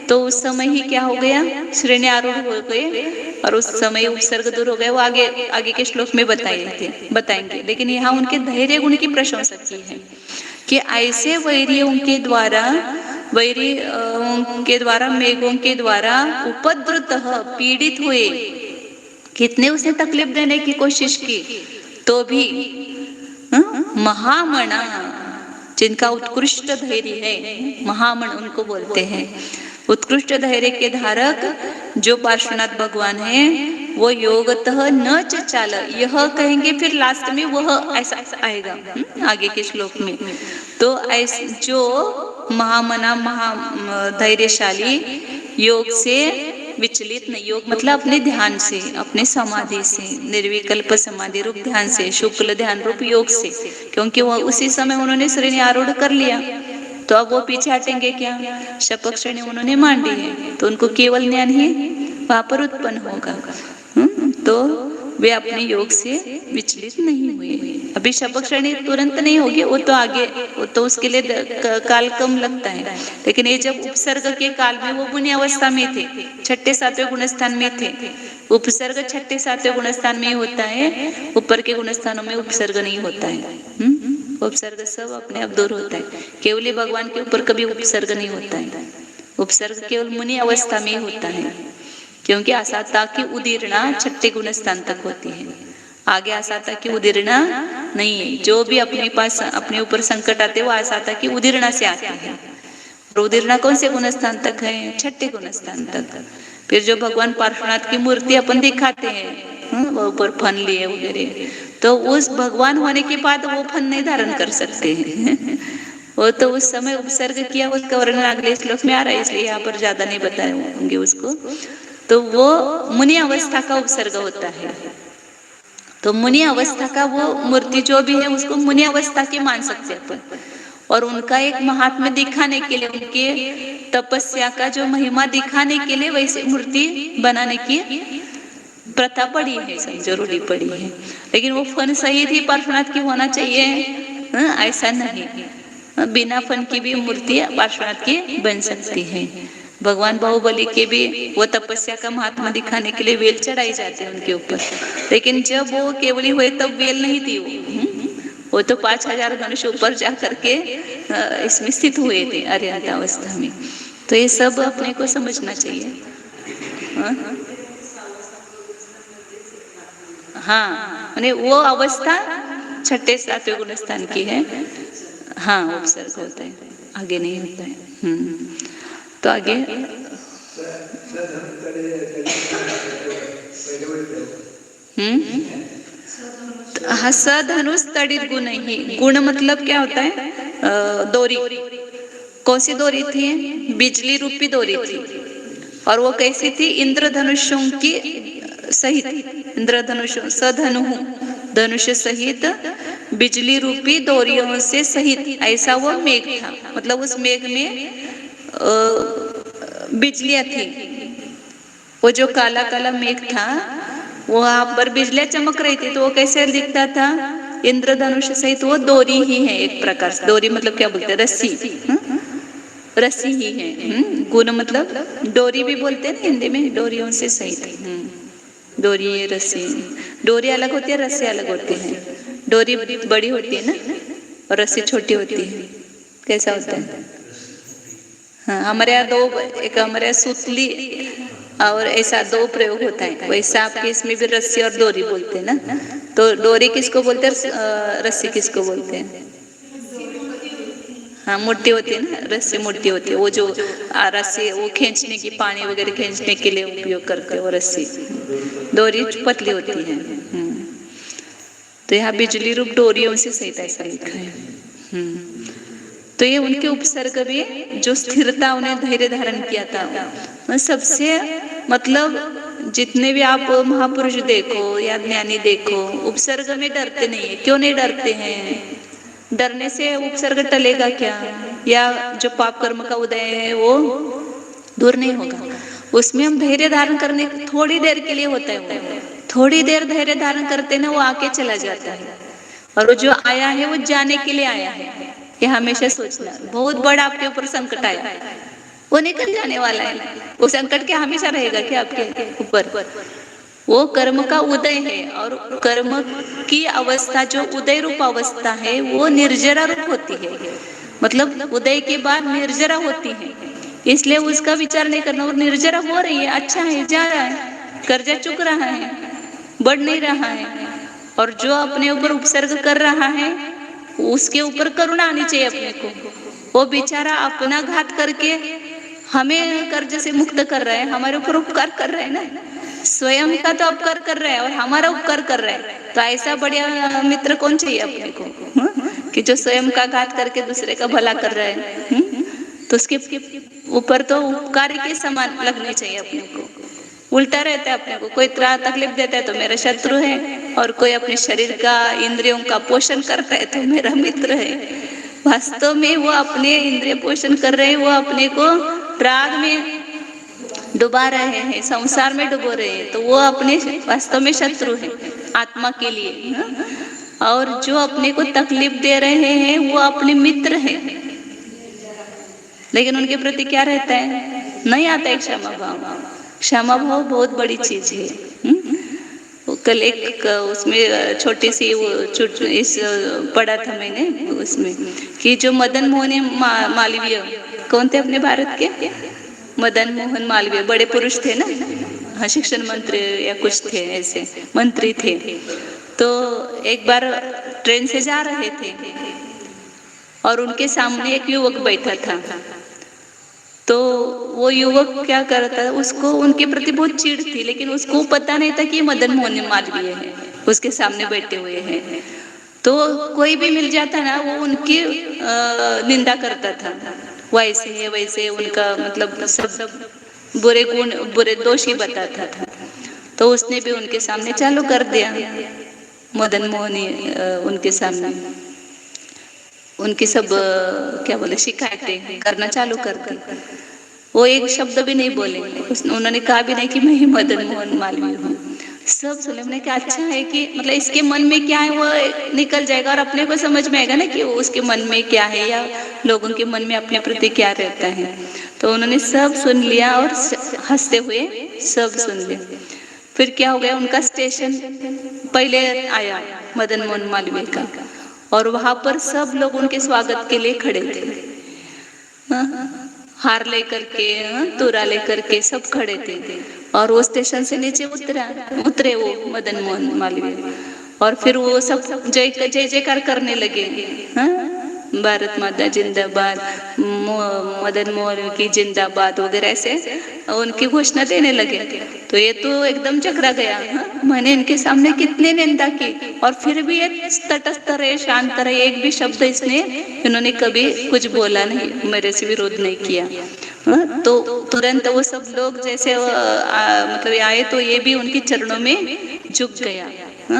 तो उस समय ही क्या हो गया, श्रेणी आरूढ़ हो गए, और उस समय उपसर्ग दूर हो गए। वो आगे के श्लोक में बताएंगे। लेकिन यहाँ उनके धैर्य गुण की प्रशंसा की है कि ऐसे वैरियों के द्वारा, मेघों के द्वारा उपद्रुत, पीड़ित हुए, कितने उसने तकलीफ देने की कोशिश की, तो भी महामणा, जिनका उत्कृष्ट धैर्य है, महामण उनको बोलते हैं, उत्कृष्ट धैर्य के धारक जो पार्श्वनाथ भगवान है, वो योगतः न चाल, यह कहेंगे फिर लास्ट में वह ऐसा आएगा आगे के श्लोक में। तो ऐसे जो महामना, धैर्यशाली, योग से विचलित नहीं, योग मतलब अपने ध्यान से, अपने समाधि से, निर्विकल्प समाधि रूप ध्यान से, शुक्ल ध्यान रूप योग से, क्योंकि वो उसी समय उन्होंने श्रेणी आरूढ़ कर लिया, तो अब वो पीछे हटेंगे क्या, शपथ श्रेणी उन्होंने मान ली है, तो उनको केवल ज्ञान ही वहां पर उत्पन्न होगा। तो वे अपने योग से विचलित नहीं हुए। अभी शपथ श्रेणी तुरंत नहीं होगी, वो तो आगे, वो तो उसके लिए काल कम लगता है। लेकिन ये जब उपसर्ग के काल में वो मुनि अवस्था में थे, 6ठे 7वें गुणस्थान में थे। उपसर्ग 6ठे 7वें गुणस्थान में होता है, ऊपर के गुणस्थानों में उपसर्ग नहीं होता है। उपसर्ग सब अपने आप दूर होता है। केवली भगवान के ऊपर कभी उपसर्ग नहीं होता है, उपसर्ग केवल मुनि अवस्था में होता है, क्योंकि आसाता की उदीर्णा 6ठे गुणस्थान तक होती है, आगे आसाता की उदीर्णा नहीं है। जो भी अपने पास, अपने ऊपर संकट आते वो आसाता की उदीर्णा से आते हैं। और उदीर्णा कौन से गुणस्थान तक है, 6ठे गुणस्थान तक। फिर जो भगवान पार्श्वनाथ की मूर्ति अपन दिखाते हैं, वो ऊपर फन लिए वगैरह, तो उस भगवान होने के बाद वो फन नहीं धारण कर सकते हैं। वो तो उस समय उपसर्ग किया, उसका वर्णन अगले श्लोक में आ रहा है, इसलिए यहाँ पर ज्यादा नहीं बताए होंगे उसको। तो वो मुनि अवस्था का उपसर्ग होता है। तो मुनि अवस्था का वो मूर्ति जो भी है, उसको मुनि अवस्था के मान सकते हैं अपन। और उनका एक महात्म्य दिखाने के लिए, उनके तपस्या का जो महिमा दिखाने के लिए वैसे मूर्ति बनाने की प्रथा पड़ी है, सब जरूरी पड़ी है। लेकिन वो फन सही थी पार्श्वनाथ की होना चाहिए, ऐसा नहीं। बिना फन की भी मूर्ति पार्श्वनाथ की बन सकती है। भगवान बाहुबली के भी वो तपस्या का महात्मा दिखाने के लिए वेल चढ़ाई जाते हैं उनके ऊपर, लेकिन जब वो केवली हुए तब वेल नहीं थी वो तो 5000 धनुष ऊपर जा करके इसमें स्थित हुए थे अर्यंत अवस्था में। तो ये सब अपने को समझना चाहिए। हाँ, माने वो अवस्था 6ठे 7वें गुणस्थान की है। हाँ, उपसर्ग होता है, आगे नहीं होता है। तो आगे हाँ, सधनुष तड़ित गुण ही। गुण मतलब क्या होता है, डोरी। कौन सी डोरी थी, बिजली रूपी डोरी थी। और वो कैसी थी, इंद्रधनुषों की सहित, इंद्रधनुष सधनु, धनुष सहित बिजली रूपी डोरियों से सहित ऐसा वो मेघ था। मतलब उस मेघ में बिजलियां थी। वो जो काला काला मेघ था वहां पर बिजलियां चमक रही थी, तो वो कैसे दिखता था? इंद्रधनुष सहित वो डोरी ही है एक प्रकार से। डोरी मतलब क्या बोलते हैं? रस्सी, रस्सी ही है। गुण मतलब डोरी भी बोलते हैं ना हिंदी में, डोरियों से सहित। डोरी रस्सी, डोरी अलग होती है, रस्सी अलग होती है। डोरी बड़ी होती है ना और रस्सी छोटी होती है। कैसा होता है? हाँ, हमारे यहाँ दो, एक हमारे यहाँ सुतली और ऐसा दो प्रयोग होता है। वैसा आपके इसमें भी रस्सी और डोरी बोलते हैं ना। तो डोरी किसको बोलते हैं, रस्सी किसको बोलते हैं? हाँ, मोटी होती है ना, रस्सी मोटी होती है। वो जो रस्सी वो खींचने की, पानी वगैरह खींचने के लिए उपयोग करते हैं वो रस्सी। डोरी पतली होती है। तो यहाँ बिजली रूप डोरियों से सहित ऐसा लिखा है। तो ये उनके उपसर्ग में जो स्थिरता, उन्हें धैर्य धारण किया था। सबसे मतलब जितने भी आप महापुरुष देखो या ज्ञानी देखो, उपसर्ग में डरते नहीं है। क्यों नहीं डरते हैं? डरने से उपसर्ग टलेगा क्या? या जो पाप कर्म का उदय है वो दूर नहीं होगा। उसमें हम धैर्य धारण करने थोड़ी देर के लिए होता है। वो थोड़ी देर धैर्य धारण करते ना, वो आके चला जाता है। और वो जो आया है वो जाने के लिए आया है। ये हमेशा सोचना, बहुत बड़ा आपके ऊपर संकट आया, वो निकल जाने वाला है। वो संकट क्या हमेशा रहेगा क्या आपके ऊपर? वो कर्म का उदय है। और कर्म की अवस्था जो उदय रूप अवस्था है वो निर्जरा रूप होती है। मतलब उदय के बाद निर्जरा होती है, इसलिए उसका विचार नहीं करना। और निर्जरा हो रही है, अच्छा है, जा रहा है, कर्जा चुक रहा है, बढ़ नहीं रहा है। और जो अपने ऊपर उपसर्ग कर रहा है उसके ऊपर करुणा आनी चाहिए अपने को। वो बेचारा अपना घात करके हमें कर्ज से मुक्त कर रहा है, हमारे ऊपर उपकार कर रहा है ना। स्वयं का तो उपकार कर रहा है और हमारा उपकार कर रहा है। तो ऐसा बढ़िया मित्र कौन चाहिए अपने को, कि जो स्वयं का घात करके दूसरे का भला कर रहा है। तो उसके ऊपर तो उपकार के समान लगने चाहिए अपने को। उल्टा रहता है अपने को, कोई तकलीफ देता है तो मेरा शत्रु है, और कोई अपने शरीर का, इंद्रियों का पोषण करता है तो मेरा मित्र है। वास्तव में वो अपने इंद्रिय पोषण कर रहे हैं, वो अपने को राग में डुबा रहे हैं, संसार में डुबो रहे हैं। तो वो अपने वास्तव में शत्रु है आत्मा के लिए। और जो अपने को तकलीफ दे रहे हैं वो अपने मित्र हैं। लेकिन उनके प्रति क्या रहता है? नहीं आता है क्षमा भाव। क्षमा भाव बहुत बड़ी चीज है। कल एक उसमें छोटी सी वो इस पढ़ा था मैंने उसमें, कि जो मदन मोहन मालवीय, कौन थे अपने भारत के? मदन मोहन मालवीय, बड़े पुरुष थे ना, हाँ, शिक्षण मंत्री या कुछ थे, ऐसे मंत्री थे। तो एक बार ट्रेन से जा रहे थे और उनके सामने एक युवक बैठा था। तो वो युवक क्या करता है, उसको उनके प्रति बहुत चिढ़ थी, लेकिन उसको पता नहीं था कि मदन मोहन मालवीय है, उसके सामने बैठे हुए हैं। तो कोई भी मिल जाता ना, वो उनकी निंदा करता था, वैसे है वैसे, उनका मतलब सब बुरे गुण, बुरे दोष ही बताता था। तो उसने भी उनके सामने चालू कर दिया, मदन मोहन उनके सामने उनकी सब क्या बोले शिकायतें करना चालू कर दी। वो एक शब्द भी नहीं बोले, उन्होंने कहा भी नहीं कि मैं ही मदन मोहन मालवीय हूँ। सब सुने, हमने कहा अच्छा है कि मतलब इसके मन में क्या है वो निकल जाएगा और अपने को समझ में आएगा ना कि उसके मन में क्या है या लोगों के मन में अपने प्रति क्या रहता है। तो उन्होंने सब सुन लिया और हंसते हुए सब सुन लिया। फिर क्या हो गया, उनका स्टेशन पहले आया मदन मोहन मालवीय का, और वहां पर सब लोग उनके स्वागत के लिए खड़े थे, हार लेकर के, तुरा लेकर के सब खड़े थे। और वो स्टेशन से नीचे उतरे वो मदन मोहन मालवीय, और फिर वो सब जय जयकार करने लगे, भारत माता जिंदाबाद, मदन मोहन की जिंदाबाद वगैरह ऐसे उनकी घोषणा देने लगे। तो ये तो एकदम चकरा गया, मैंने इनके सामने कितने निंदा की और फिर भी ये तटस्थ रहे, शांत रहे, एक भी शब्द इन्होंने कभी कुछ बोला नहीं, मेरे से विरोध नहीं किया। तो तुरंत वो सब लोग जैसे मतलब आए तो ये भी उनके चरणों में झुक गया,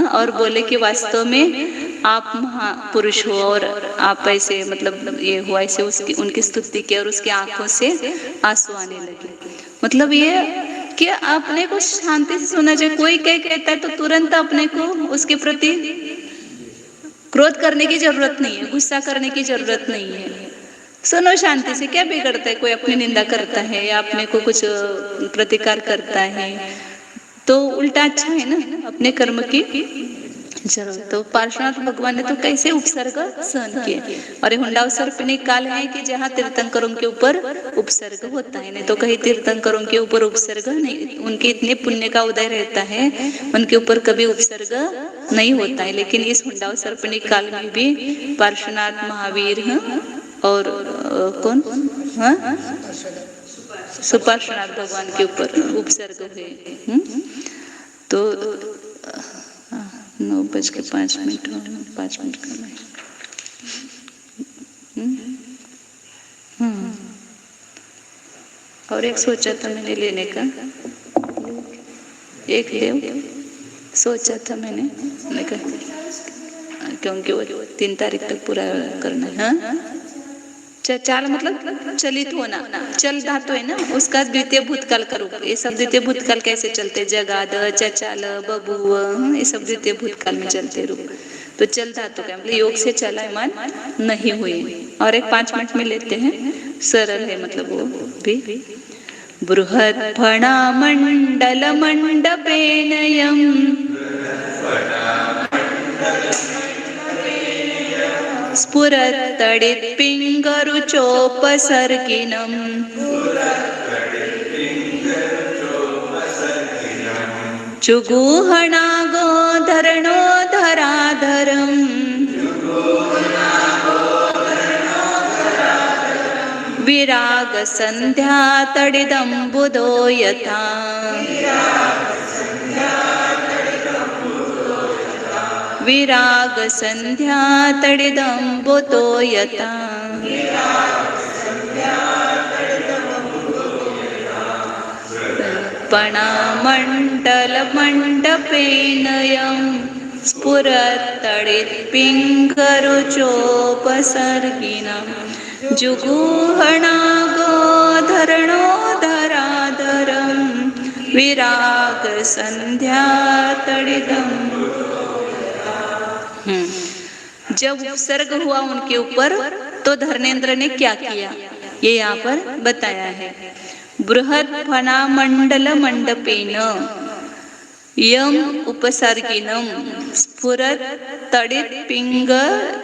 और बोले कि वास्तव में आप महापुरुष हो और आप ऐसे मतलब ये हुआ, ऐसे उसकी उनकी स्तुति की और उसकी आंखों से आंसू आने लगे। मतलब ये कि अपने को शांति से सुनना चाहिए। कोई क्या कहता है तो तुरंत अपने को उसके प्रति क्रोध करने की जरूरत नहीं है, गुस्सा करने की जरूरत नहीं है। सुनो शांति से, क्या बिगड़ता है? कोई अपनी निंदा करता है या अपने को कुछ प्रतिकार करता है तो उल्टा अच्छा है ना, अपने कर्म की जरूरत। तो पार्श्वनाथ भगवान ने तो कैसे उपसर्ग सहन किए। और हुंडाव सर्पिणी काल है कि जहाँ तीर्थंकरों के ऊपर उपसर्ग होता है, नहीं तो कहीं तीर्थंकरों के ऊपर उपसर्ग नहीं, उनके इतने पुण्य का उदय रहता है, उनके ऊपर कभी उपसर्ग नहीं होता है। लेकिन इस हुंडाव सर्पिणी काल में भी पार्श्वनाथ महावीर और कौन सुपार्श्वनाथ भगवान के ऊपर उपसर्ग हुए। तो 9:05 5 मिनट कम है। और एक सोचा था मैंने लेने का, एक देव सोचा था मैंने कहा क्योंकि वो 3 तारीख तक पूरा करना है। चाल मतलब चलित होना, चल धातु है ना, उसका द्वितीय भूतकाल का रूप। ये सब द्वितीय भूतकाल कैसे चलते? जगाद, चचाल, बबुआ, ये सब द्वितीय भूतकाल में चलते रूप। तो चल धातु का मतलब योग से चलायमान नहीं हुए। और एक 5 मिनट में लेते हैं, सरल है मतलब वो भी। बृहत् फणा मंडल मंडपेनयम् स्फुरत्तडित् पिङ्गरुचोपसर्गिनम् जुगुहणागोधरणोधराधरम् विरागसन्ध्यातडिदम्बुदो यथा विरागसन्ध्यातडिदम्बुतो यथा पणामण्डलमण्डपेनयम् स्फुरत्तडित् पिङ्गरुचोपसर्गिनम् जुगुहणागोधरणोधराधरम् विरागसन्ध्यातडिदम्। जब उपसर्ग हुआ उनके ऊपर तो धर्मेंद्र ने क्या किया ये यहाँ पर बताया है। बृहत् फणा मंडल मंडपेन यम उपसर्गिनम स्फुरत् तडित्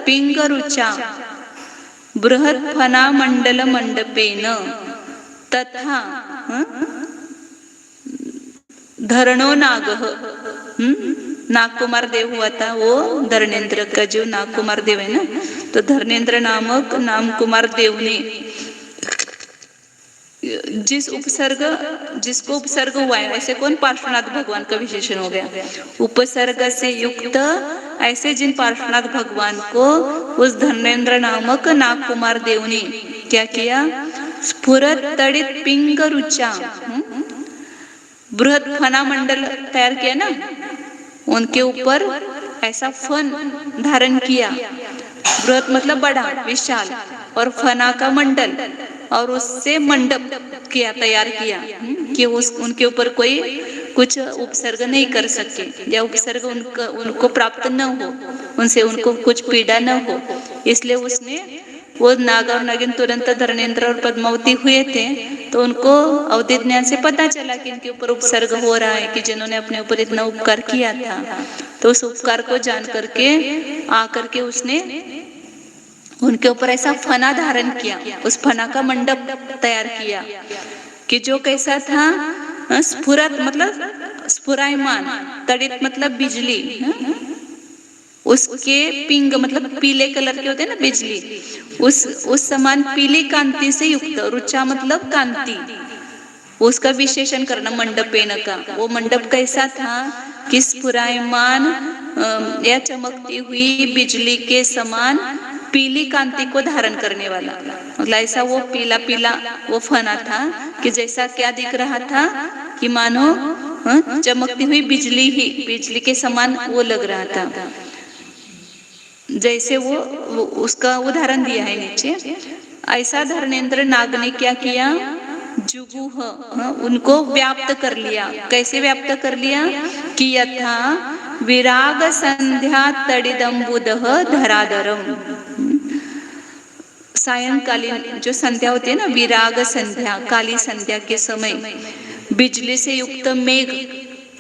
पिंगरुचा बृहत् फणा मंडल मंडपेन तथा धरणो नागः। नाग कुमार देव हुआ था वो धर्मेंद्र का जो नाग कुमार देव है ना, तो धर्मेंद्र नामक नाम कुमार देव ने जिसको उपसर्ग हुआ है, ऐसे कौन? पार्श्वनाथ भगवान का विशेषण हो गया। उपसर्ग से युक्त ऐसे जिन पार्श्वनाथ भगवान को उस धर्मेंद्र नामक नाग कुमार देव ने क्या किया? स्फुरत्तडित् पिंगरुचा बृहत् फणा मंडल तैयार किया ना, उनके ऊपर ऐसा फन धारण किया। बृहत् मतलब बड़ा, विशाल, और फना का मंडल, और उससे मंडप किया, तैयार किया कि उनके ऊपर कोई कुछ उपसर्ग नहीं कर सके या उपसर्ग उनको प्राप्त न हो, उनसे उनको कुछ पीड़ा न हो। इसलिए उसने वो नाग और नागिन तुरंत धर्मेंद्र और पद्मावती हुए थे, तो उनको अवधि ज्ञान से पता चला कि इनके ऊपर उपसर्ग हो रहा है, कि जिन्होंने अपने ऊपर इतना उपकार किया था। तो उस उपकार को जान करके आकर के उसने उनके ऊपर ऐसा फना धारण किया, उस फना का मंडप तैयार किया कि जो कैसा था? स्फुरत मतलब स्फुरायमान, तडित मतलब बिजली, उसके पिंग मतलब पीले कलर के होते हैं ना बिजली, उस समान पीली कांति से युक्त। रुचा मतलब कांति, उसका विशेषण करना मंडपेन का। वो मंडप कैसा था कि स्फुरायमान या चमकती हुई बिजली के समान पीली कांति को धारण करने वाला, मतलब ऐसा वो पीला पीला वो फना था कि जैसा क्या दिख रहा था कि मानो चमकती हुई बिजली के समान वो लग रहा था। जैसे वो उसका उदाहरण दिया है नीचे। ऐसा धर्मेंद्र नाग ने क्या किया, जुगुह, उनको व्याप्त कर लिया। कैसे व्याप्त कर लिया कि यथा विराग संध्या तड़िदम्बुदः धराधरम। सायंकालीन जो संध्या होती है ना, विराग संध्या, काली संध्या के समय बिजली से युक्त मेघ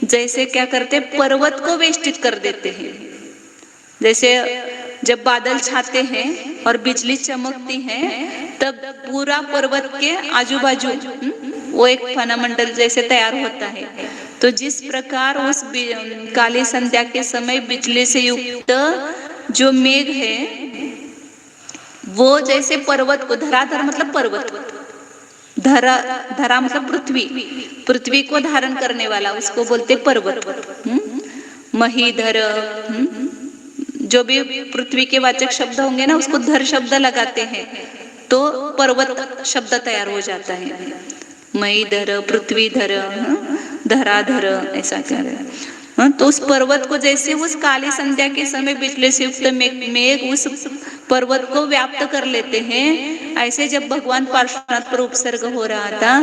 जैसे क्या करते, पर्वत को वेष्टित कर देते हैं। जैसे जब बादल छाते हैं और बिजली चमकती है, तब पूरा पर्वत के आजू बाजू वो एक फनामंडल जैसे तैयार होता है। तो जिस प्रकार उस काली संध्या के समय बिजली से युक्त जो मेघ है, वो जैसे पर्वत को, धराधर मतलब पर्वत, धरा मतलब पृथ्वी को धारण करने वाला, उसको बोलते पर्वत। महीधर, जो भी पृथ्वी के वाचक शब्द होंगे ना, उसको धर शब्द लगाते हैं तो पर्वत शब्द तैयार हो जाता है। महीधर, पृथ्वीधर, धराधर, ऐसा कर। तो उस पर्वत को जैसे उस काली संध्या के समय बिजली से युक्त मेघ उस पर्वत को व्याप्त कर लेते हैं, ऐसे जब भगवान पार्श्वनाथ पर उपसर्ग हो रहा था,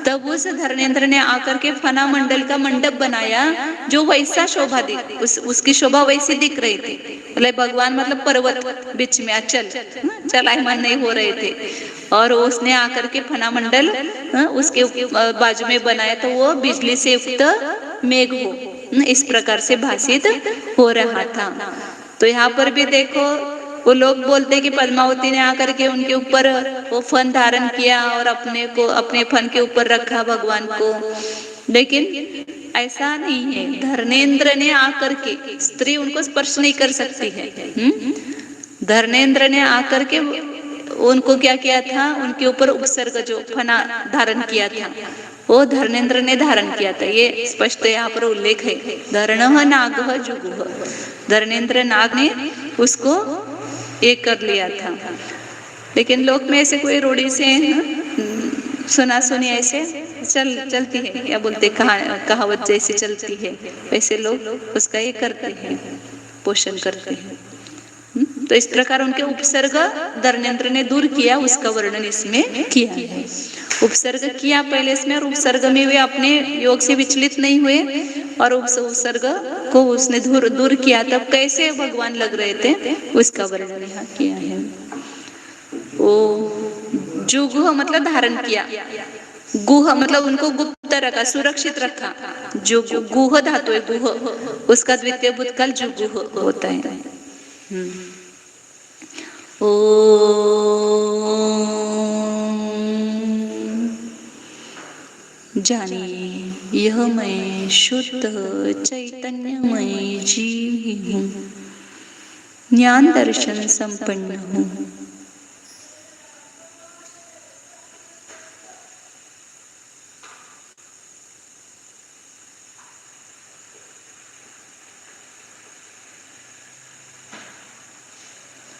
तब उस धर्मेंद्र ने आकर के फना मंडल का मंडप बनाया, जो वैसा शोभा उसकी शोभा वैसी दिख रही थी। मतलब भगवान मतलब पर्वत बीच में अचल चलायमान नहीं हो रहे थे, और उसने आकर के फना मंडल उसके बाजू में बनाया, तो वो बिजली से युक्त मेघ हो इस प्रकार से भाषित हो रहा था। तो यहाँ पर भी देखो, वो लोग बोलते कि पद्मावती ने आकर के उनके ऊपर वो फन धारण किया और अपने फन के ऊपर रखा भगवान को, लेकिन ऐसा नहीं है। धर्मेंद्र ने आकर के, स्त्री उनको स्पर्श नहीं कर सकती है। धर्मेंद्र ने आकर के उनको क्या किया था, उनके ऊपर उपसर्ग जो फना धारण किया था, वो धर्मेंद्र ने धारण किया था। ये स्पष्ट यहाँ पर उल्लेख है। धर्णः नागः जुगुः, धर्मेंद्र नाग ने उसको एक कर लिया था। लेकिन लोक में ऐसे कोई रूढ़ी से सुना सुनी ऐसे चलती है, या बोलते कहावत जैसी चलती है, वैसे लोग उसका ये करते हैं, पोषण करते हैं। तो इस प्रकार उनके उपसर्ग धर्मेंद्र ने दूर किया, उसका वर्णन इसमें किया है। उपसर्ग किया पहले इसमें, और उपसर्ग में वे अपने योग से विचलित नहीं हुए, और उपसर्ग को उसने दूर किया, तब कैसे भगवान लग रहे थे उसका वर्णन यहाँ किया है। ओ जुगुह मतलब धारण किया, गुह मतलब उनको गुप्त रखा, सुरक्षित रखा। जो गुह धातु है, गुह, उसका द्वितीय भूतकाल जुगुह होता है। ओ जानिए यह मैं शुद्ध चैतन्यमय जीव हूँ, ज्ञान दर्शन संपन्न हूँ।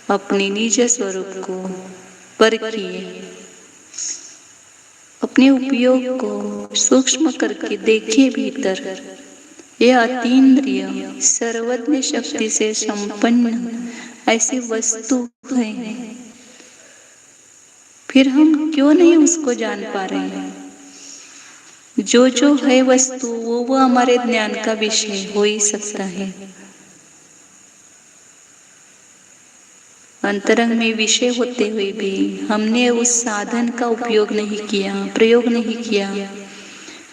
अपने निज स्वरूप को परखिए, अपने उपयोग को सूक्ष्म करके देखिए भीतर। यह अतीन्द्रिय सर्वज्ञ शक्ति से संपन्न ऐसी वस्तु है, फिर हम क्यों नहीं उसको जान पा रहे हैं? जो है वस्तु वो हमारे ज्ञान का विषय हो ही सकता है। अंतरंग में विषय होते हुए भी हमने उस साधन का उपयोग नहीं किया, प्रयोग नहीं किया,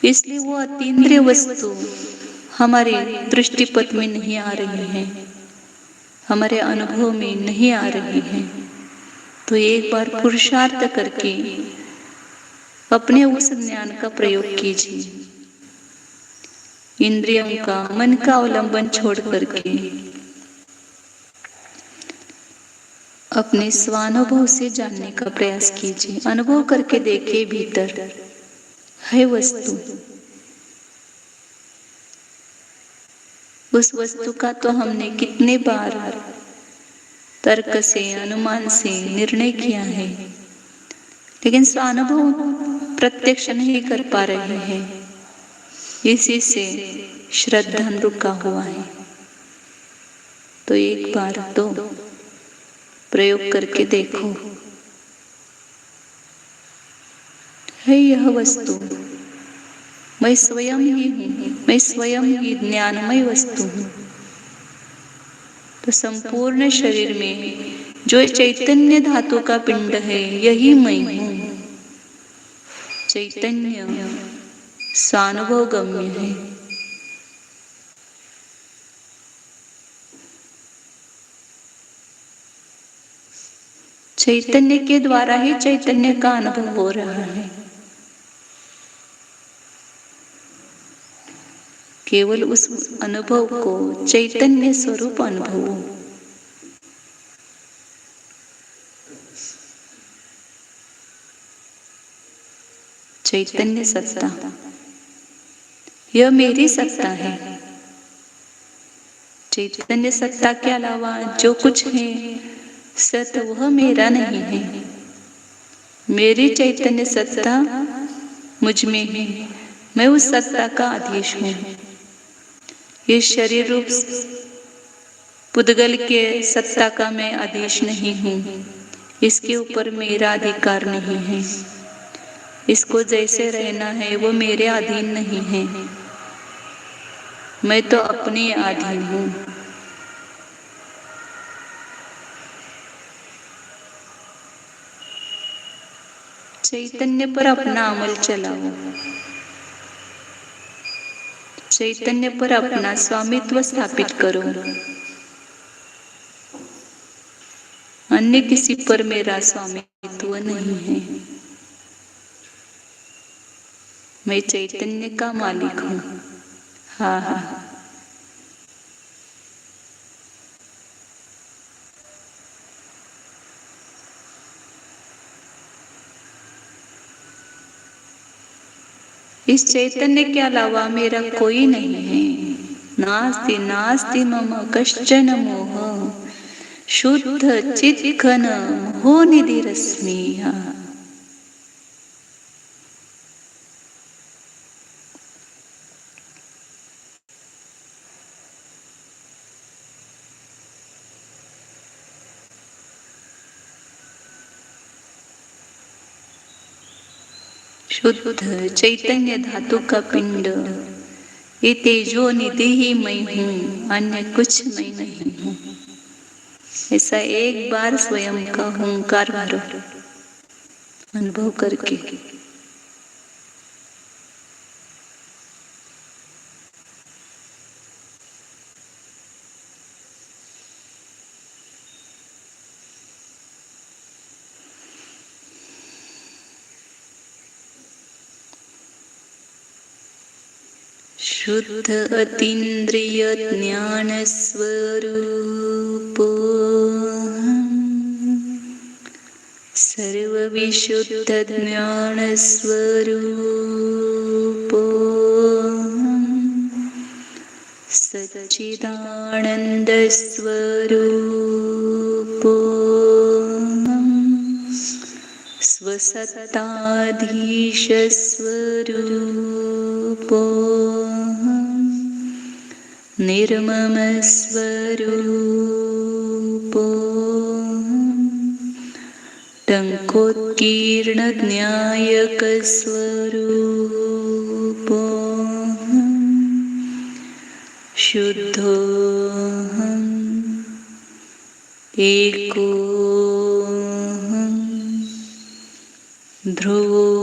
इसलिए वो अतीन्द्रिय वस्तु हमारे दृष्टिपथ में नहीं आ रही है, हमारे अनुभव में नहीं आ रही है। तो एक बार पुरुषार्थ करके अपने उस ज्ञान का प्रयोग कीजिए। इंद्रियों का, मन का अवलंबन छोड़ करके अपने स्वानुभव से जानने का प्रयास कीजिए। अनुभव करके देखिए भीतर है वस्तु। उस वस्तु का तो हमने कितने बार तर्क से, अनुमान से निर्णय किया है, लेकिन स्वानुभव प्रत्यक्ष नहीं कर पा रहे हैं। इसी से श्रद्धा रुका हुआ है। तो एक बार तो प्रयोग करके देखो। है यह वस्तु, मैं स्वयं ही हूँ, मैं स्वयं ही ज्ञानमय वस्तु हूँ। तो संपूर्ण शरीर में जो चैतन्य धातु का पिंड है यही मैं हूँ। चैतन्य स्वानुभव गम्य है। चैतन्य के द्वारा ही चैतन्य का अनुभव हो रहा है। केवल उस अनुभव को चैतन्य स्वरूप अनुभवो। चैतन्य सत्ता, यह मेरी सत्ता है। चैतन्य सत्ता के अलावा जो कुछ है सत वह मेरा नहीं है। मेरी चैतन्य सत्ता मुझ में है, मैं उस सत्ता का अधीश हूँ। इस शरीर रूप पुद्गल के सत्ता का मैं अधीश नहीं हूँ। इसके ऊपर मेरा अधिकार नहीं है। इसको जैसे रहना है वो मेरे अधीन नहीं है। मैं तो अपने अधीन हूँ। चैतन्य पर अपना अमल चलाओ। चैतन्य पर अपना स्वामित्व स्थापित करो। अन्य किसी पर मेरा स्वामित्व नहीं है। मैं चैतन्य का मालिक हूँ। हाँ हाँ, इस चैतन्य के अलावा मेरा कोई नहीं है। नास्ति नास्ति मम कश्चन मोह, शुद्ध चित्घन मोह निधिरस्मि। शुद्ध चैतन्य धातु का पिंड, ये तेजो निधि ही मैं हूँ, अन्य कुछ मैं नहीं हूँ। ऐसा एक बार स्वयं का हुंकार भरो, अनुभव करके। शुद्ध अतीन्द्रिय ज्ञान स्वरूप, सर्वविशुद्ध ज्ञान स्वरूप, सच्चिदानंद स्वरूप, स्वसत्ताधीश स्वरूप, निर्मम स्वरूप, टंकोत्कीर्ण ज्ञायक स्वरूप, शुद्धोऽहम् एकोऽहम् ध्रुवोऽहम्।